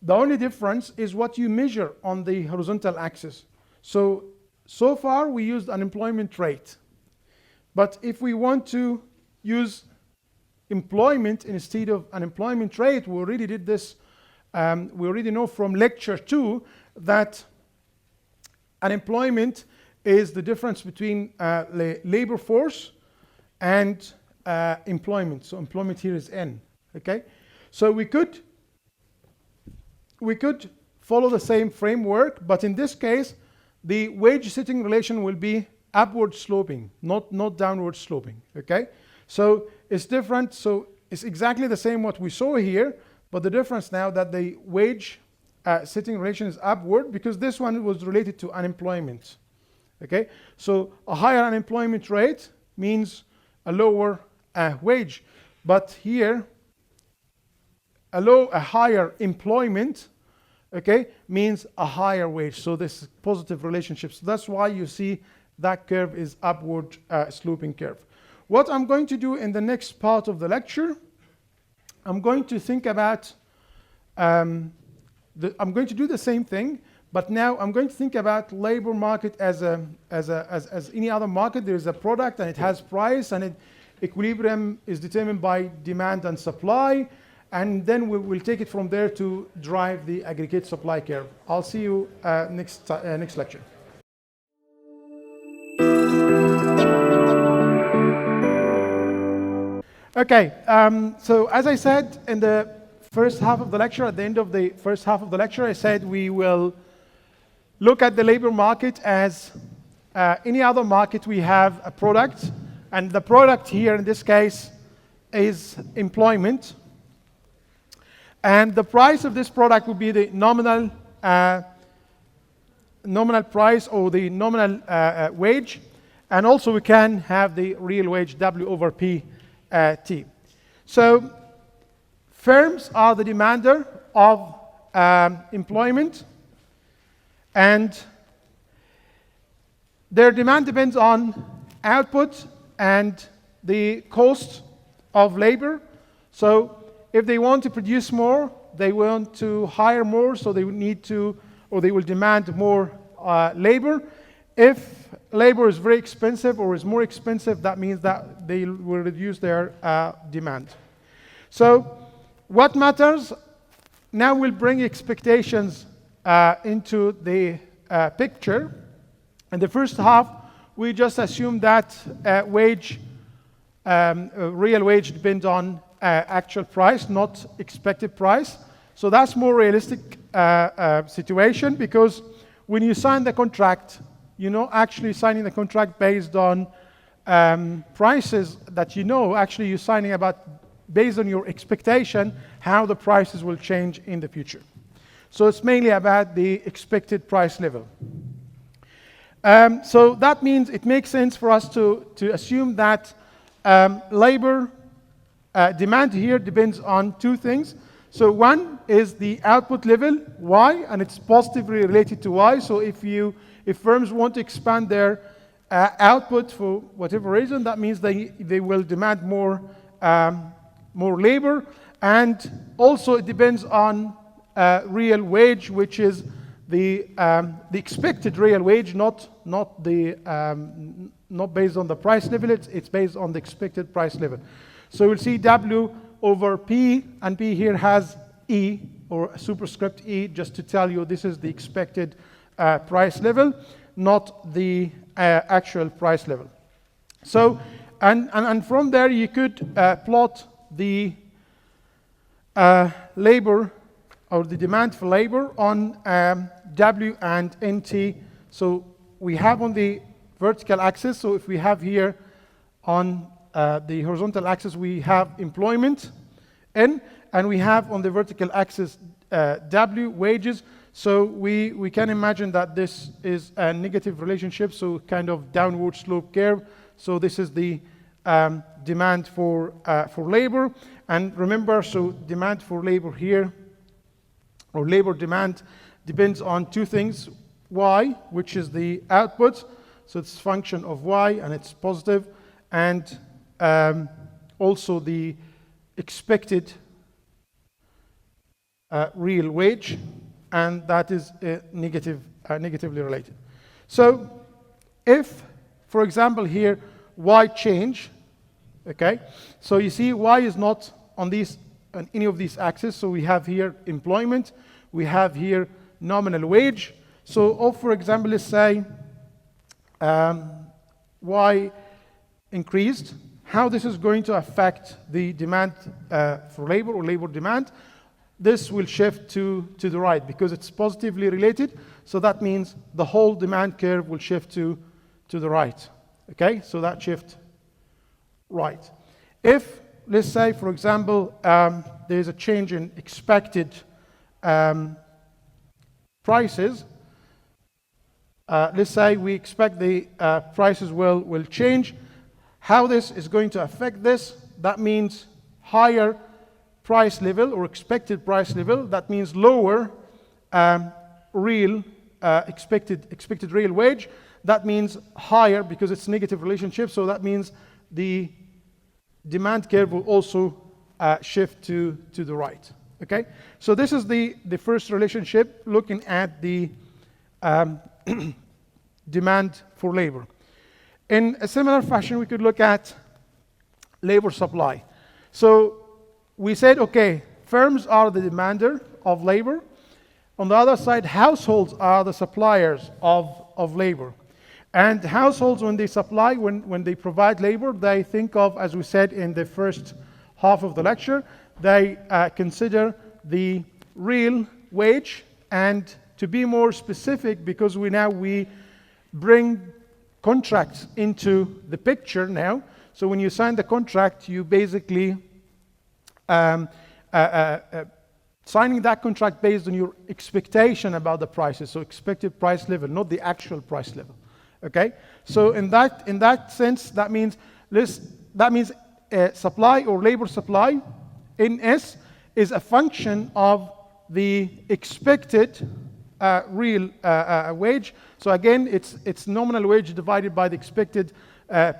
the only difference is what you measure on the horizontal axis. So far we used unemployment rate. But if we want to use employment instead of unemployment rate, we already did this. We already know from lecture 2 that unemployment is the difference between labor force and employment. So employment here is N. Okay, so we could follow the same framework, but in this case, the wage setting relation will be upward sloping, not downward sloping. Okay, so it's different. So it's exactly the same what we saw here, but the difference now that the wage setting relation is upward, because this one was related to unemployment. Okay, so a higher unemployment rate means a lower wage, but here a higher employment, okay, means a higher wage. So this is positive relationship. So that's why you see that curve is upward sloping curve. What I'm going to do in the next part of the lecture I'm going to think about, I'm going to do the same thing, but now I'm going to think about labor market as any other market. There is a product and it has price, and equilibrium is determined by demand and supply, and then we'll take it from there to drive the aggregate supply curve. I'll see you next lecture. Okay, so as I said in the first half of the lecture, at the end of the first half of the lecture, I said we will look at the labor market as any other market. We have a product, and the product here in this case is employment. And the price of this product will be the nominal price or the nominal wage. And also we can have the real wage, W over P T. So firms are the demander of employment, and their demand depends on output and the cost of labor. So if they want to produce more, they want to hire more, so they will need to, or they will demand more labor. If labor is very expensive or is more expensive, that means that they will reduce their demand. So what matters? Now we'll bring expectations into the picture. In the first half, we just assume that real wage depends on actual price, not expected price. So that's more realistic situation, because when you sign the contract, you're not actually signing the contract based on prices that actually you're signing based on your expectation how the prices will change in the future. So it's mainly about the expected price level. So that means it makes sense for us to assume that labor demand here depends on two things. So one is the output level, Y, and it's positively related to Y. So if firms want to expand their output for whatever reason, that means they will demand more labor. And also it depends on real wage, which is the expected real wage, not based on the price level. It's based on the expected price level. So we'll see W over P, and P here has E, or a superscript E, just to tell you this is the expected price level, not the actual price level. So, and from there you could plot the labor, or the demand for labor, on W and NT. So we have on the vertical axis, so if we have here on the horizontal axis, we have employment, N, and we have on the vertical axis W, wages. So we can imagine that this is a negative relationship, so kind of downward slope curve. So this is the demand for labor. And remember, so demand for labor here, or labor demand, depends on two things. Y, which is the output, so it's a function of Y, and it's positive, and also the expected real wage, and that is negatively related. So if, for example, here Y change, okay, so you see Y is not on any of these axes. So we have here employment, we have here nominal wage. So for example, let's say Y increased, how this is going to affect the demand for labor, or labor demand. This will shift to the right because it's positively related. So that means the whole demand curve will shift to the right. Okay, so that shift right. If, let's say, for example, there's a change in expected prices, let's say we expect the prices will change. How this is going to affect this? That means higher price level, or expected price level. That means lower real expected real wage. That means higher, because it's negative relationship. So that means the demand curve will also shift to the right. Okay, so this is the first relationship looking at the demand for labor. In a similar fashion, we could look at labor supply. So we said, okay, firms are the demander of labor. On the other side, households are the suppliers of labor. And households, when they supply, when they provide labor, they think of, as we said in the first half of the lecture, they consider the real wage. And to be more specific, because we bring contracts into the picture now. So when you sign the contract, you basically signing that contract based on your expectation about the prices, so expected price level, not the actual price level. Okay, so in that sense, that means supply or labor supply in S is a function of the expected real wage. So again, it's nominal wage divided by the expected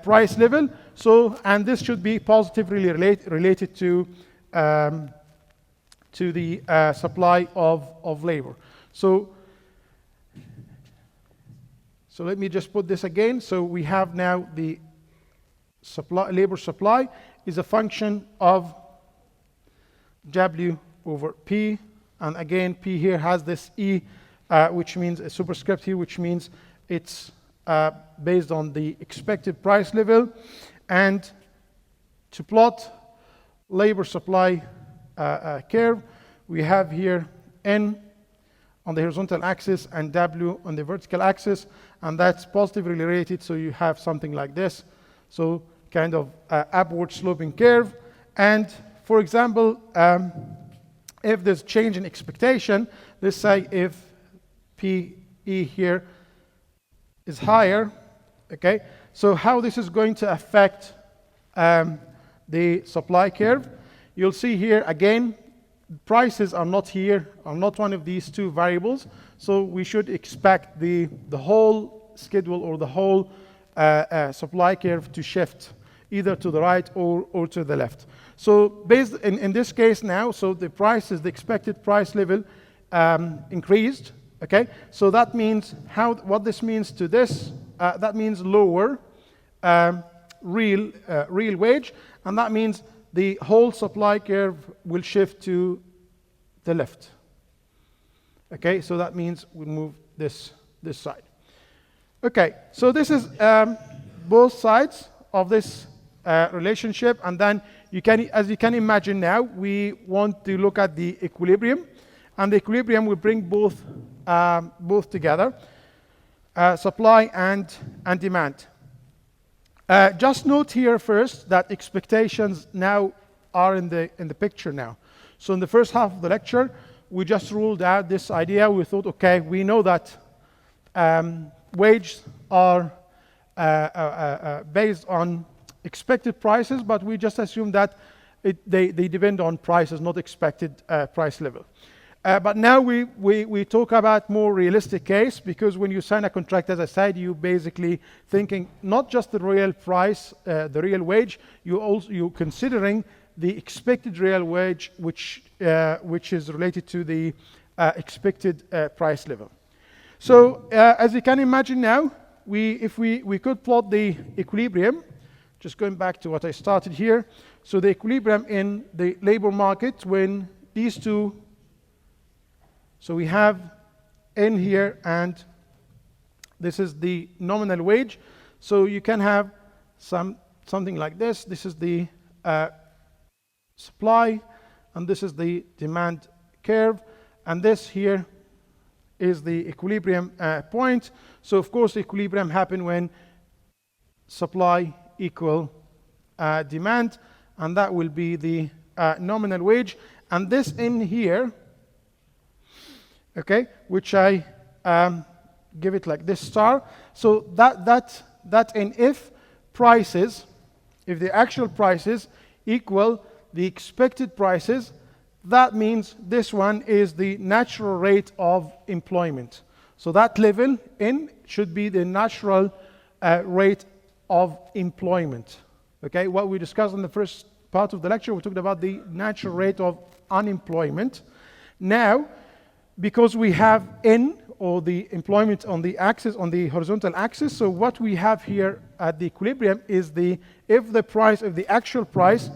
price level. So, and this should be positively related to the supply of labor. So let me just put this again. So we have now the labor supply is a function of W over P. And again, P here has this E, which means a superscript here, which means it's based on the expected price level. And to plot labor supply curve, we have here N on the horizontal axis and W on the vertical axis, and that's positively related, so you have something like this. So kind of upward sloping curve. And for example, if there's change in expectation, let's say if PE here is higher, okay, so how this is going to affect the supply curve, you'll see here again, prices are not here, are not one of these two variables, so we should expect the whole schedule or the whole supply curve to shift either to the right or to the left. So based in this case now, so the prices, the expected price level increased, okay? So that means what this means to this, that means lower real wage, and that means the whole supply curve will shift to the left. Okay, so that means we'll move this side. Okay, so this is both sides of this relationship, and then as you can imagine now, we want to look at the equilibrium, and the equilibrium will bring both together, supply and demand. Just note here first that expectations now are in the picture now. So in the first half of the lecture, we just ruled out this idea. We thought, okay, we know that wages are based on expected prices, but we just assume that they depend on prices, not expected price level. But now we talk about more realistic case, because when you sign a contract, as I said, you basically thinking not just the real price, the real wage, you're considering the expected real wage, which is related to the expected price level. So as you can imagine now, if we could plot the equilibrium, just going back to what I started here. So the equilibrium in the labor market when these two, so we have N here, and this is the nominal wage. So you can have something like this. This is the supply, and this is the demand curve, and this here is the equilibrium point. So of course, equilibrium happen when supply equal demand, and that will be the nominal wage. And this in here, okay, which I give it like this star. So that in if prices, if the actual prices equal the expected prices, that means this one is the natural rate of employment. So that level in should be the natural rate of employment. Okay, what we discussed in the first part of the lecture, we talked about the natural rate of unemployment. Now, because we have N, or the employment on the axis, on the horizontal axis, so what we have here at the equilibrium is if the actual price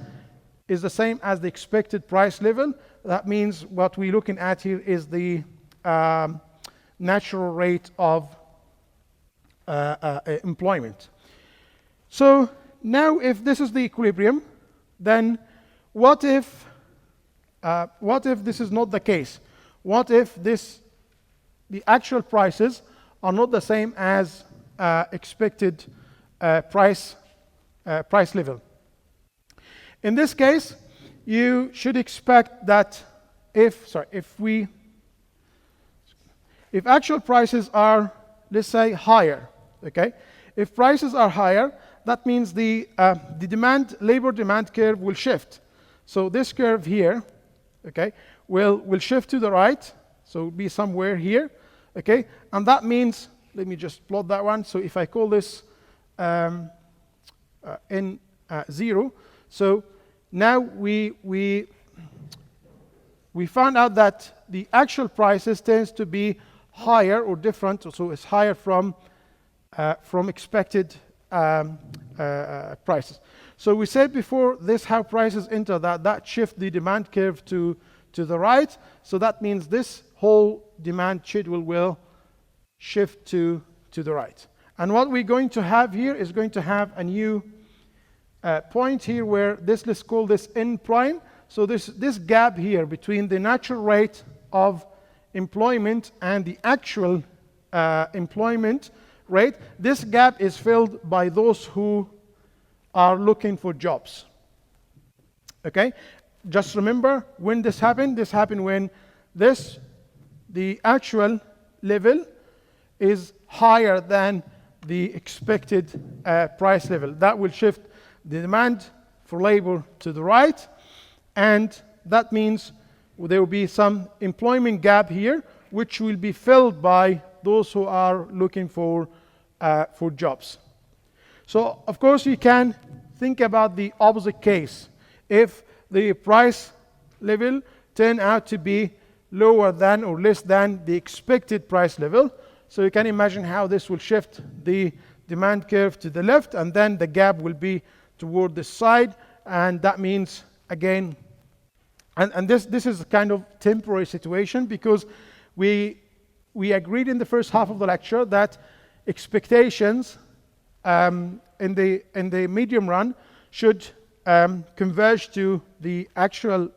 is the same as the expected price level, that means what we're looking at here is the natural rate of employment. So now if this is the equilibrium, then what if this is not the case? What if the actual prices are not the same as expected price level? In this case, you should expect that if actual prices are, let's say, higher, okay? If prices are higher, that means the labor demand curve will shift. So this curve here, okay, will shift to the right, so it'll be somewhere here, okay? And that means, let me just plot that one. So if I call this N0, so now we found out that the actual prices tends to be higher or different, so it's higher from expected prices. So we said before this how prices enter that shift the demand curve to the right. So that means this whole demand schedule will shift to the right. And what we're going to have here is going to have a new point here where let's call this N prime. So this gap here between the natural rate of employment and the actual employment rate, this gap is filled by those who are looking for jobs. Okay? Just remember when this happened when the actual level is higher than the expected price level. That will shift the demand for labor to the right, and that means there will be some employment gap here, which will be filled by those who are looking for jobs. So, of course, you can think about the opposite case. If the price level turn out to be lower than or less than the expected price level, so you can imagine how this will shift the demand curve to the left, and then the gap will be toward the side, and that means, again, and this is a kind of temporary situation, because we agreed in the first half of the lecture that expectations in the medium run should converge to the actual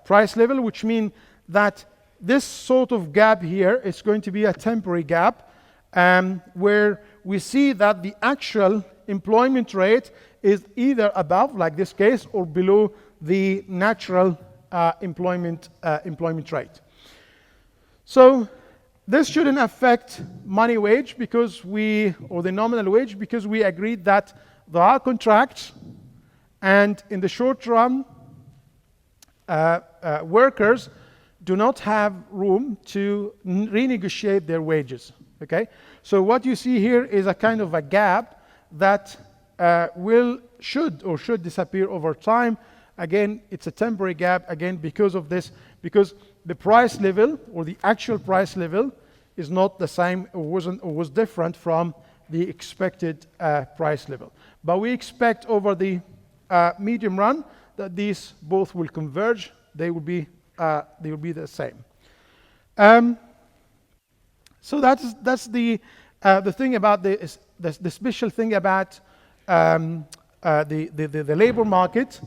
price level, which means that this sort of gap here is going to be a temporary gap, where we see that the actual employment rate is either above, like this case, or below the natural employment rate. So this shouldn't affect money wage or the nominal wage, because we agreed that there are contracts, and in the short run, workers do not have room to renegotiate their wages. Okay, so what you see here is a kind of a gap that should disappear over time. Again, it's a temporary gap, again, because of this, because the price level or the actual price level is not the same, or was different from the expected price level. But we expect over the medium run that these both will converge. They will be the same. So that's the thing about the special thing about the labor market.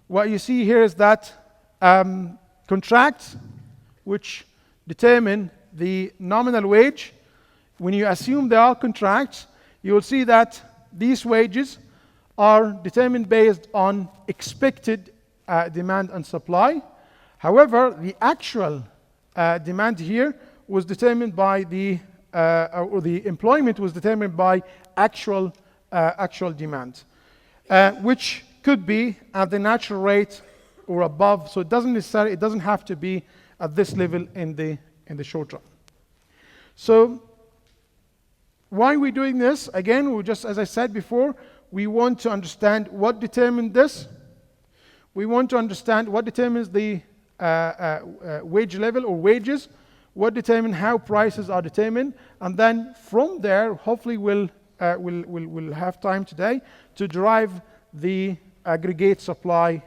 What you see here is that contracts which determine the nominal wage, when you assume they are contracts, you will see that these wages are determined based on expected demand and supply. However, the actual demand here was determined by or the employment was determined by actual demand, which could be at the natural rate or above. So it doesn't have to be at this level in the short run. So why are we doing this? Again, as I said before, we want to understand what determines this. We want to understand what determines the wage level or wages, what determines how prices are determined, and then from there, hopefully we'll have time today to derive the aggregate supply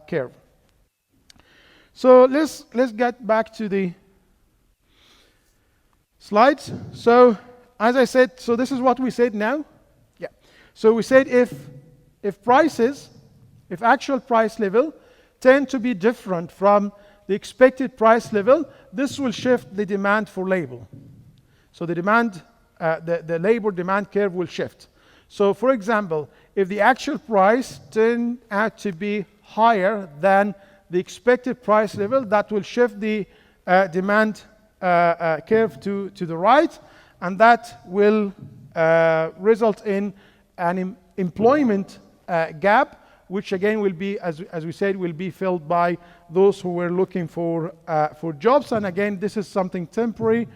curve. So let's get back to the slides. So as I said, so this is what we said now. Yeah. So we said if actual price level tend to be different from the expected price level, this will shift the demand for labor. So the demand, the labor demand curve will shift. So for example, if the actual price turned out to be higher than the expected price level, that will shift the demand curve to the right, and that will result in an employment gap, which again will be, as we said, will be filled by those who were looking for jobs. And again, this is something temporary,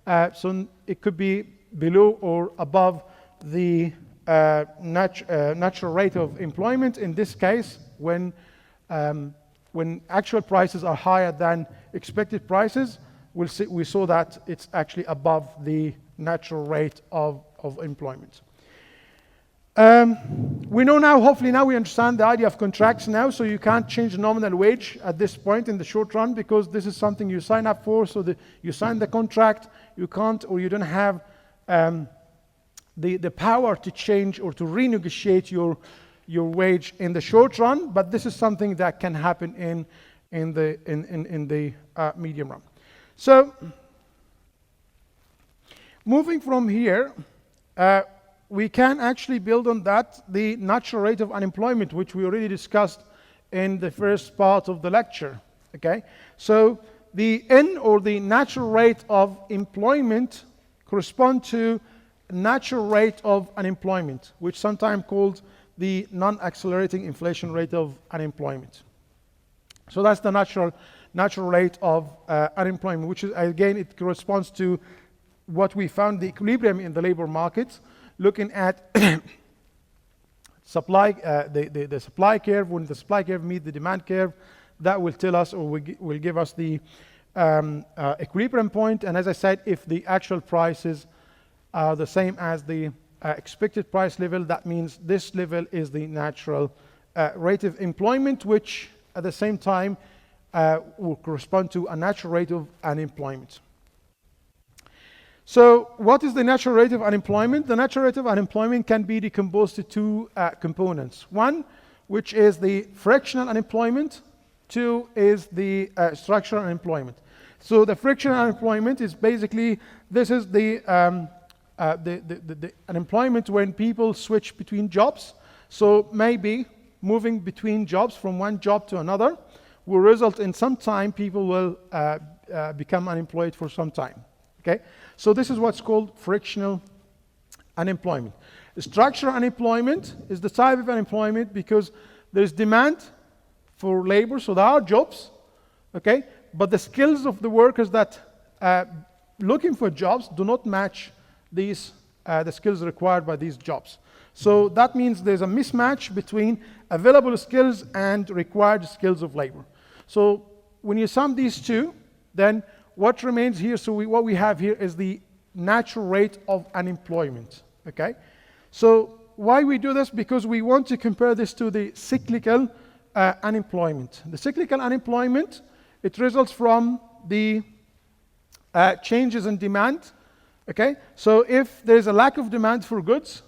so it could be below or above the natural rate of employment. In this case, when actual prices are higher than expected prices, we saw that it's actually above the natural rate of employment. We know now, hopefully now we understand the idea of contracts now, so you can't change the nominal wage at this point in the short run, because this is something you sign up for, so that you sign the contract, you can't, or you don't have the power to change or to renegotiate your wage in the short run, but this is something that can happen in the medium run. So moving from here, we can actually build on that the natural rate of unemployment, which we already discussed in the first part of the lecture. Okay, so the N, or the natural rate of employment, correspond to natural rate of unemployment, which sometimes called the non-accelerating inflation rate of unemployment. So that's the natural rate of unemployment, which is, again, it corresponds to what we found the equilibrium in the labor markets, looking at supply, the supply curve. When the supply curve meets the demand curve, that will tell us, or will give us the equilibrium point. And as I said, if the actual prices are the same as the expected price level, that means this level is the natural rate of employment, which at the same time will correspond to a natural rate of unemployment. So what is the natural rate of unemployment? The natural rate of unemployment can be decomposed to two components. One, which is the frictional unemployment. Two is the structural unemployment. So the frictional unemployment is basically, this is the unemployment when people switch between jobs. So maybe moving between jobs from one job to another will result in some time people will become unemployed for some time. Okay, so this is what's called frictional unemployment. Structural unemployment is the type of unemployment because there's demand for labor, so there are jobs, okay, but the skills of the workers that looking for jobs do not match these the skills required by these jobs. So that means there's a mismatch between available skills and required skills of labor. So when you sum these two, then what remains here, so what we have here is the natural rate of unemployment, okay? So why we do this? Because we want to compare this to the cyclical unemployment. The cyclical unemployment, it results from the changes in demand, okay? So if there's a lack of demand for goods,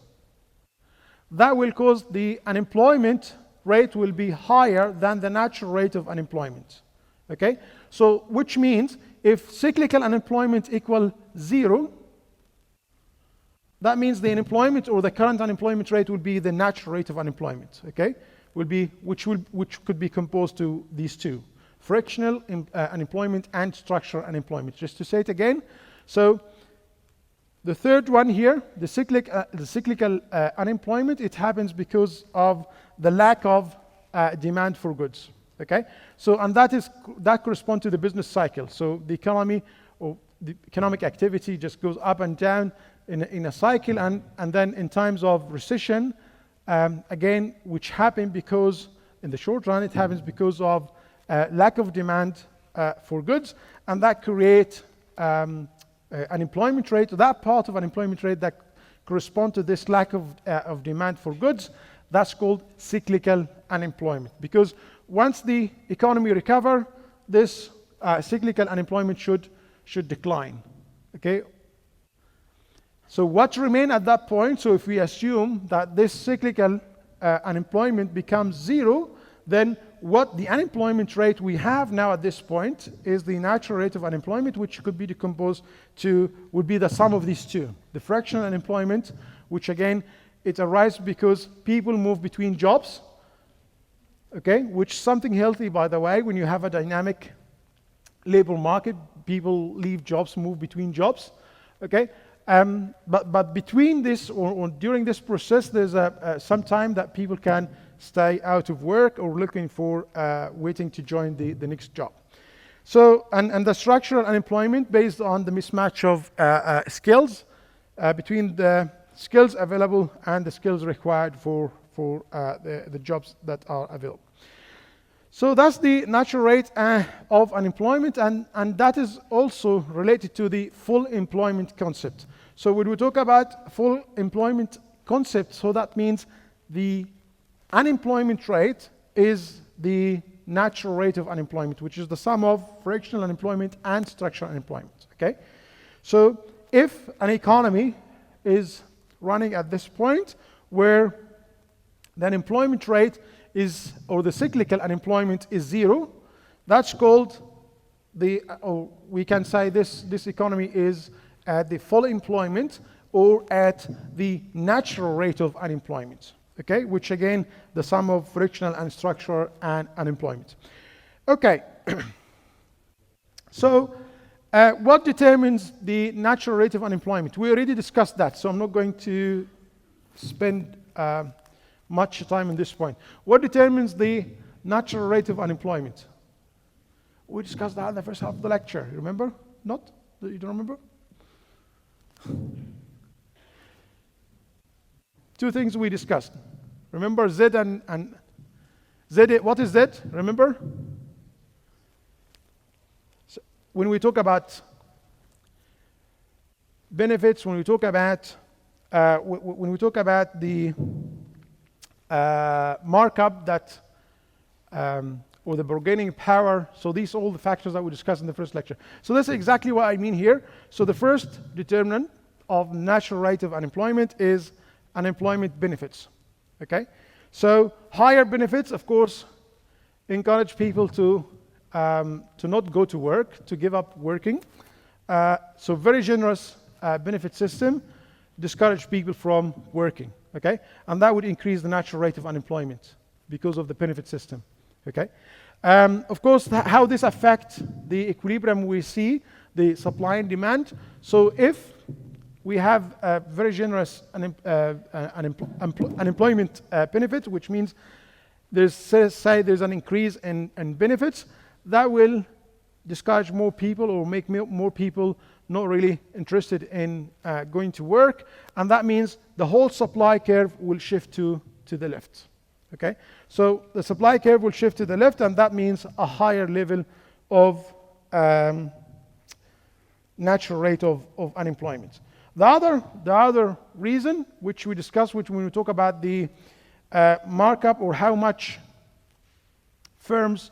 that will cause the unemployment rate will be higher than the natural rate of unemployment, okay? So which means if cyclical unemployment equals 0, that means the unemployment or the current unemployment rate will be the natural rate of unemployment, okay? Which could be composed to these two, frictional unemployment and structural unemployment. Just to say it again, so the third one here, the cyclical unemployment, it happens because of the lack of demand for goods. Okay, so and that corresponds to the business cycle. So the economy or the economic activity just goes up and down in a cycle, and then in times of recession, again, which happen because, in the short run, it happens because of lack of demand for goods, and that create unemployment rate, that part of unemployment rate that correspond to this lack of demand for goods. That's called cyclical unemployment, because once the economy recover, this cyclical unemployment should decline. Okay. So what remain at that point? So if we assume that this cyclical unemployment becomes zero, then what the unemployment rate we have now at this point is the natural rate of unemployment, which could be decomposed to, would be the sum of these two. The fractional unemployment, which again, it arises because people move between jobs, okay, which is something healthy, by the way. When you have a dynamic labor market, people leave jobs, move between jobs, okay. But between this or during this process, there's some time that people can stay out of work or looking for waiting to join the next job. So, and the structural unemployment based on the mismatch of skills between the skills available and the skills required for the jobs that are available. So that's the natural rate of unemployment, and that is also related to the full employment concept. So when we talk about full employment concept, so that means the unemployment rate is the natural rate of unemployment, which is the sum of fractional unemployment and structural unemployment, okay? So if an economy is running at this point where the unemployment rate is, or the cyclical unemployment is zero, that's called the, or we can say this economy is at the full employment or at the natural rate of unemployment, okay, which again, the sum of fractional and structural and unemployment. Okay, so what determines the natural rate of unemployment? We already discussed that, so I'm not going to spend much time on this point. What determines the natural rate of unemployment? We discussed that in the first half of the lecture, you remember? Not? You don't remember? Two things we discussed. Remember Z and Z, what is Z? Remember? So when we talk about benefits, when we talk about the markup that or the bargaining power, so these are all the factors that we discussed in the first lecture. So that's exactly what I mean here. So the first determinant of natural rate of unemployment is unemployment benefits, okay? So higher benefits, of course, encourage people to not go to work, to give up working. So very generous benefit system discourage people from working, okay? And that would increase the natural rate of unemployment because of the benefit system, okay? Of course, how this affects the equilibrium we see, the supply and demand. So if we have a very generous unemployment benefit, which means there's an increase in benefits, that will discourage more people or make more people not really interested in going to work, and that means the whole supply curve will shift to the left. Okay, so the supply curve will shift to the left, and that means a higher level of natural rate of unemployment. The other reason, which we discussed, which when we talk about the markup or how much firms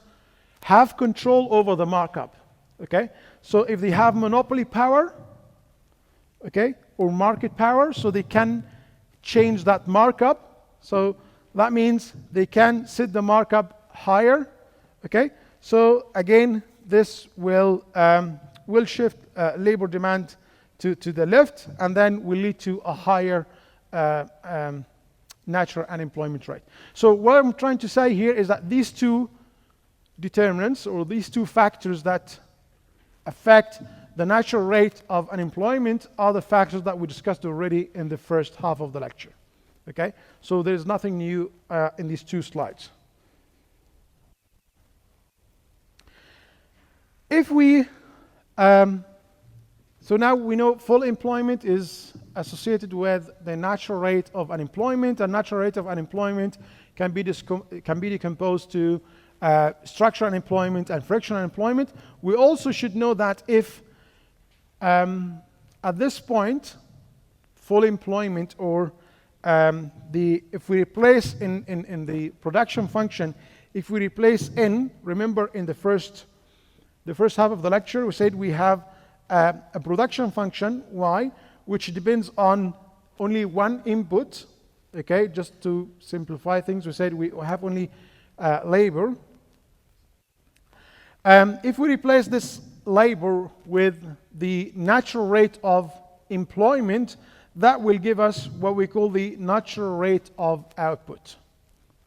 have control over the markup. Okay, so if they have monopoly power, okay, or market power, so they can change that markup. So that means they can set the markup higher. Okay, so again, this will shift labor demand to the left, and then will lead to a higher natural unemployment rate. So what I'm trying to say here is that these two determinants, or these two factors that affect the natural rate of unemployment, are the factors that we discussed already in the first half of the lecture. Okay, so there's nothing new in these two slides. If we so now we know full employment is associated with the natural rate of unemployment, and natural rate of unemployment can be decomposed to structural unemployment and frictional unemployment. We also should know that if at this point full employment, or if we replace in the production function, if we replace n, remember in the first half of the lecture we said we have a production function y, which depends on only one input. Okay, just to simplify things, we said we have only labor. If we replace this labor with the natural rate of employment, that will give us what we call the natural rate of output.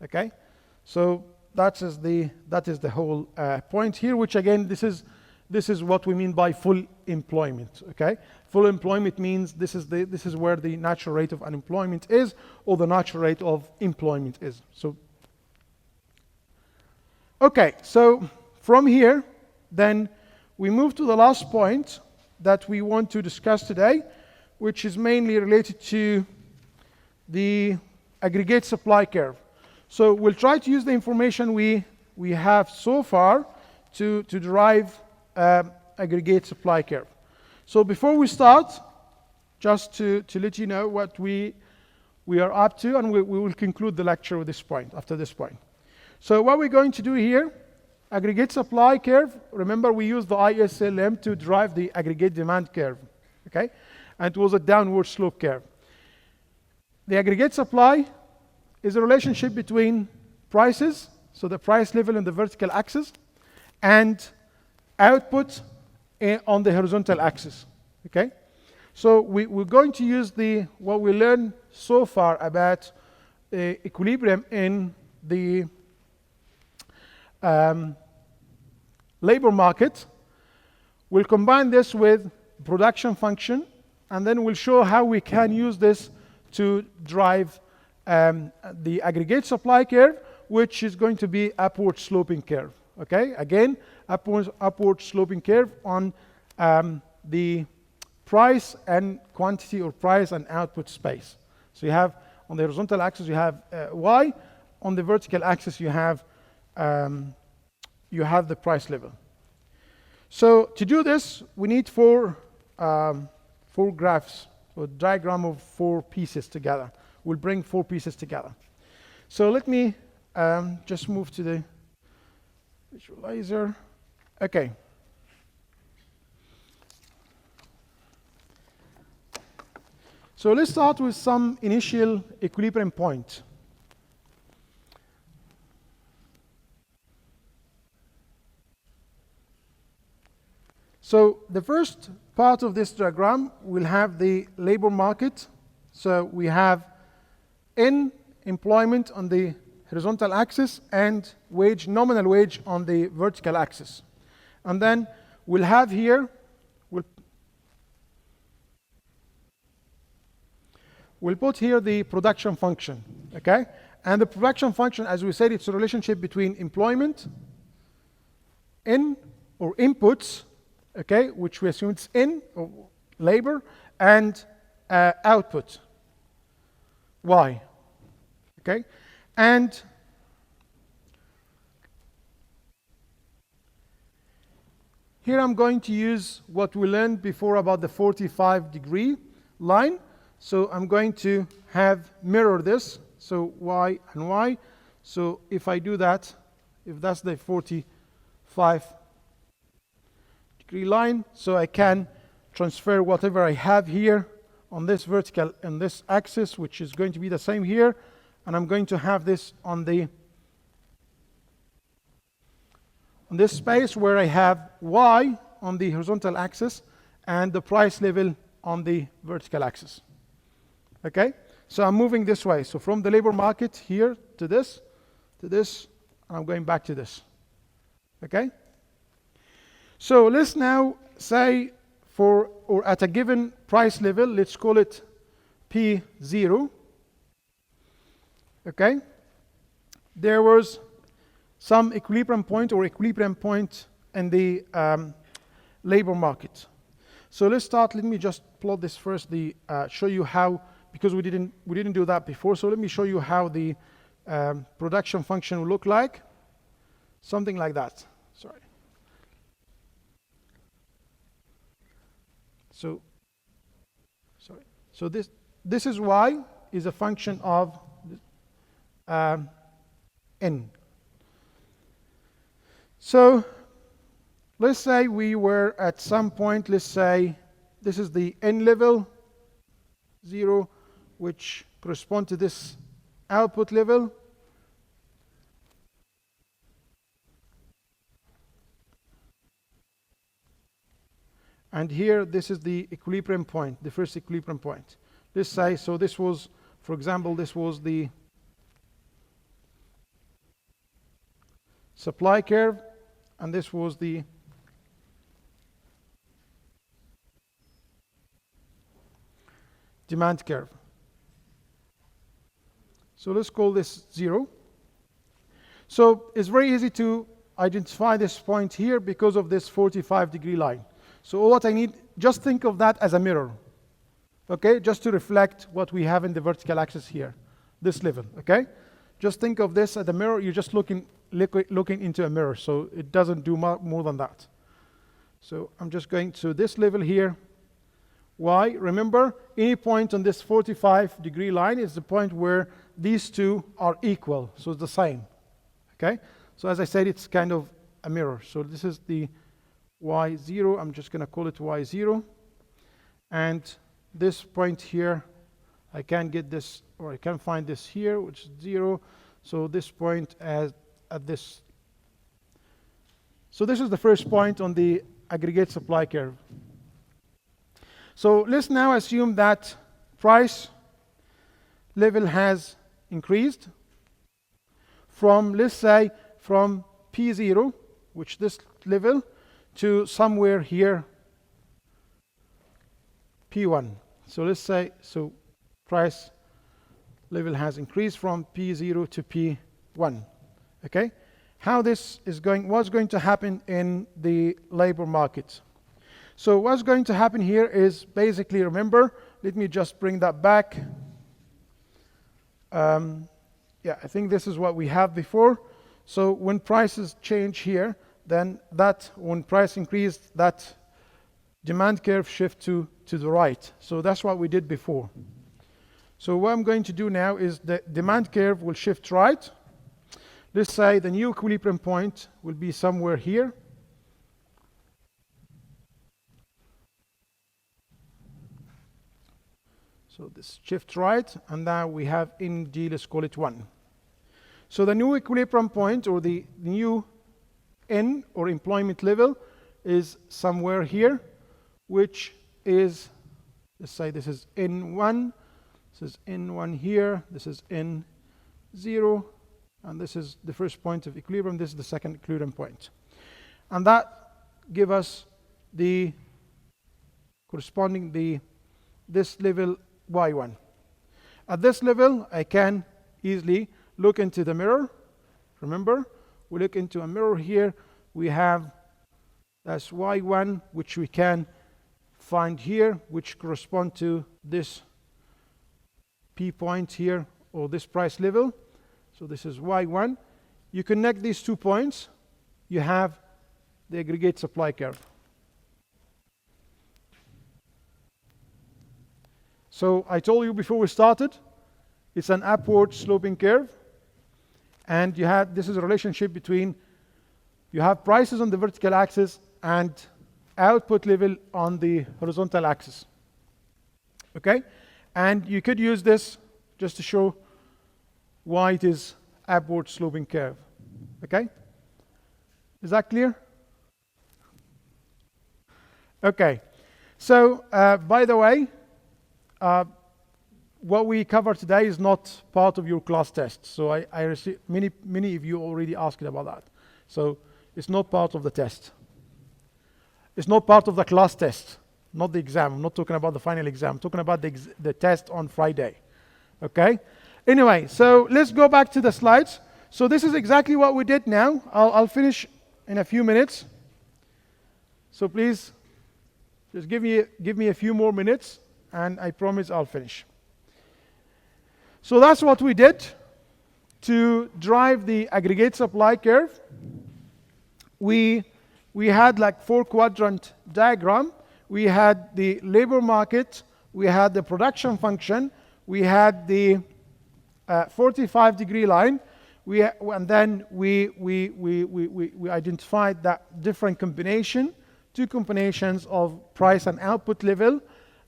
Okay, so that is the whole point here, which again, this is what we mean by full employment. Okay, full employment means this is where the natural rate of unemployment is, or the natural rate of employment is. So okay, so from here then we move to the last point that we want to discuss today, which is mainly related to the aggregate supply curve. So we'll try to use the information we have so far to derive aggregate supply curve. So before we start, just to let you know what we are up to, and we will conclude the lecture with this point, after this point. So what we're going to do here, aggregate supply curve, remember we used the ISLM to derive the aggregate demand curve, okay? And it was a downward slope curve. The aggregate supply is a relationship between prices, so the price level on the vertical axis, and output on the horizontal axis, okay? So we're going to use what we learned so far about equilibrium in the labor market. We'll combine this with production function, and then we'll show how we can use this to drive the aggregate supply curve, which is going to be upward sloping curve. Okay, again, upward sloping curve on the price and quantity, or price and output space. So you have on the horizontal axis you have y, on the vertical axis you have the price level. So to do this, we need four graphs, so a diagram of 4 pieces together. We'll bring 4 pieces together. So let me just move to the visualizer. Okay. So let's start with some initial equilibrium point. So the first part of this diagram will have the labor market. So we have N, employment on the horizontal axis, and wage, nominal wage on the vertical axis. And then we'll have here, we'll put here the production function, okay? And the production function, as we said, it's a relationship between employment, N, or inputs, okay, which we assume it's N, or labor, and output, Y, okay? And here I'm going to use what we learned before about the 45-degree line. So I'm going to mirror this, so Y and Y. So if I do that, if that's the 45-degree line, so I can transfer whatever I have here on this vertical and this axis, which is going to be the same here, and I'm going to have this on this space where I have Y on the horizontal axis and the price level on the vertical axis. Okay, so I'm moving this way. So from the labor market here to this, and I'm going back to this. Okay. So let's now say or at a given price level, let's call it P0. Okay. There was some equilibrium point or equilibrium point in the labor market. So let's start. Let me just plot this first. Show you how, because we didn't do that before. So let me show you how the production function will look like. Something like that. Sorry. So this is y is a function of n. So let's say we were at some point, let's say this is the n level, 0, which correspond to this output level. And here, this is the equilibrium point, the first equilibrium point. Let's say, so this was, for example, this was the supply curve, and this was the demand curve. So let's call this 0. So it's very easy to identify this point here because of this 45-degree line. So all what I need, just think of that as a mirror, okay? Just to reflect what we have in the vertical axis here, this level, okay? Just think of this as a mirror. You're just looking into a mirror, so it doesn't do more than that. So I'm just going to this level here. Why? Remember, any point on this 45-degree line is the point where these two are equal, so it's the same, okay? So as I said, it's kind of a mirror. So this is the y0. I'm just going to call it y0. And this point here, I can get this, or I can find this here, which is 0. So this point at this. So this is the first point on the aggregate supply curve. So let's now assume that price level has increased from, let's say, from P0, which this level, to somewhere here, P1. So let's say, so price level has increased from P0 to P1, okay? How this is going, what's going to happen in the labor market? So what's going to happen here is basically, remember, let me just bring that back. Yeah, I think this is what we have before. So when prices change here, then that, when price increased, that demand curve shift to the right. So that's what we did before. So what I'm going to do now is the demand curve will shift right. Let's say the new equilibrium point will be somewhere here. So this shift right, and now we have in D, let's call it 1. So the new equilibrium point, or the new N, or employment level, is somewhere here, which is, let's say this is N1, this is N1 here, this is N0, and this is the first point of equilibrium, this is the second equilibrium point. And that gives us the corresponding, this level Y1. At this level, I can easily look into the mirror. Remember, we look into a mirror here. We have that's Y1, which we can find here, which correspond to this P point here, or this price level. So this is Y1. You connect these 2 points, you have the aggregate supply curve. So I told you before we started, it's an upward sloping curve. And this is a relationship between, you have prices on the vertical axis and output level on the horizontal axis. Okay? And you could use this just to show why it is upward sloping curve. Okay? Is that clear? Okay. So, by the way, what we cover today is not part of your class test. So I received many of you already asked about that. So it's not part of the test. It's not part of the class test, not the exam. I'm not talking about the final exam. I'm talking about the test on Friday. Okay? Anyway, so let's go back to the slides. So this is exactly what we did now. I'll finish in a few minutes. So please Just give me a few more minutes, and I promise I'll finish. So that's what we did to drive the aggregate supply curve. We had like 4-quadrant diagram. We had the labor market, we had the production function, we had the 45-degree line, and then we identified that different two combinations of price and output level,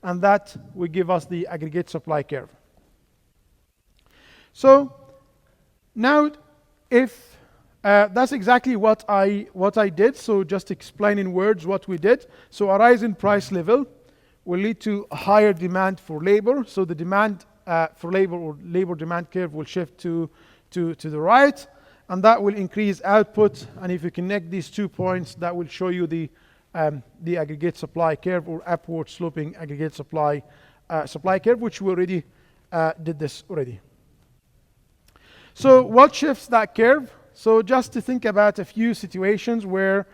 and that will give us the aggregate supply curve. So now, if that's exactly what I did. So just explain in words what we did. So a rise in price level will lead to a higher demand for labor. So the demand for labor, or labor demand curve, will shift to the right, and that will increase output. And if you connect these 2 points, that will show you the aggregate supply curve, or upward sloping aggregate supply curve, which we already did this already. So what shifts that curve? So just to think about a few situations where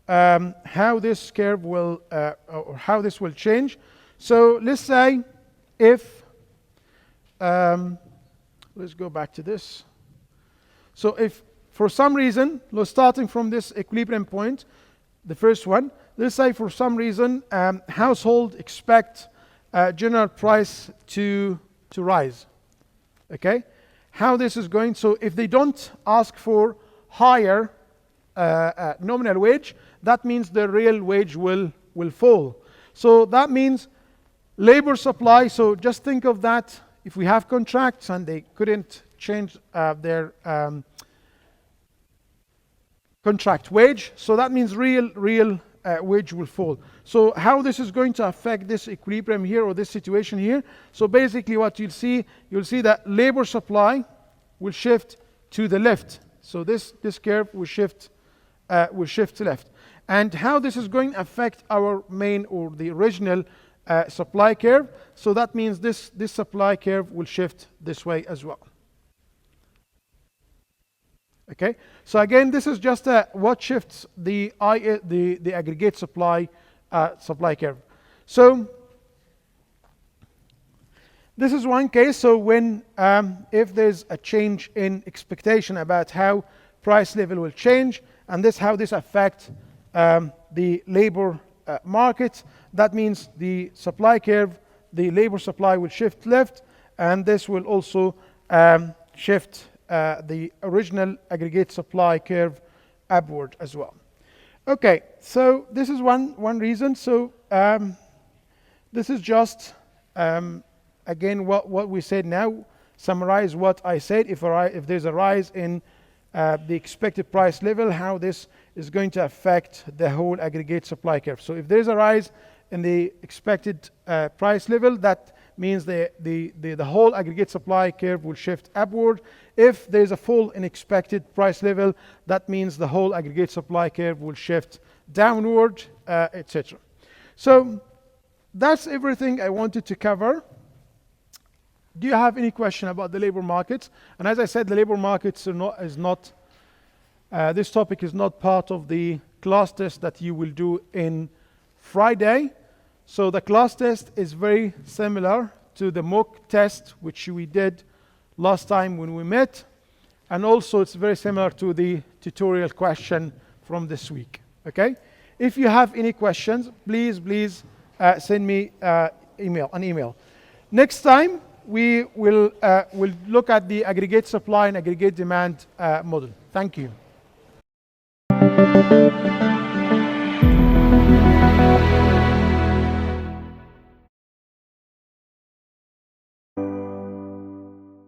how this curve will, or how this will change. So let's say if, let's go back to this. So if for some reason, starting from this equilibrium point, the first one, let's say for some reason household expect general price to rise, okay? How this is going, so if they don't ask for higher nominal wage, that means the real wage will fall. So that means labor supply, so just think of that, if we have contracts and they couldn't change their contract wage, so that means real wage will fall. So how this is going to affect this equilibrium here, or this situation here? So basically what you'll see that labor supply will shift to the left. So this curve will shift to left. And how this is going to affect our main, or the original supply curve? So that means this supply curve will shift this way as well. Okay, so again, this is just what shifts the aggregate supply curve. So this is one case. So when if there's a change in expectation about how price level will change, and how this affects the labor market, that means the supply curve, the labor supply will shift left, and this will also shift the original aggregate supply curve upward as well. Okay, so this is one reason. So this is just again what we said now. Summarize what I said. If there's a rise in the expected price level, how this is going to affect the whole aggregate supply curve. So if there's a rise in the expected price level, that means the whole aggregate supply curve will shift upward. If there's a fall in expected price level, that means the whole aggregate supply curve will shift downward, etc. So that's everything I wanted to cover. Do you have any question about the labor markets? And as I said, the labor markets this topic is not part of the class test that you will do in Friday. So the class test is very similar to the mock test which we did last time when we met, and also it's very similar to the tutorial question from this week. Okay, if you have any questions, please send me an email. Next time we will look at the aggregate supply and aggregate demand model. Thank you.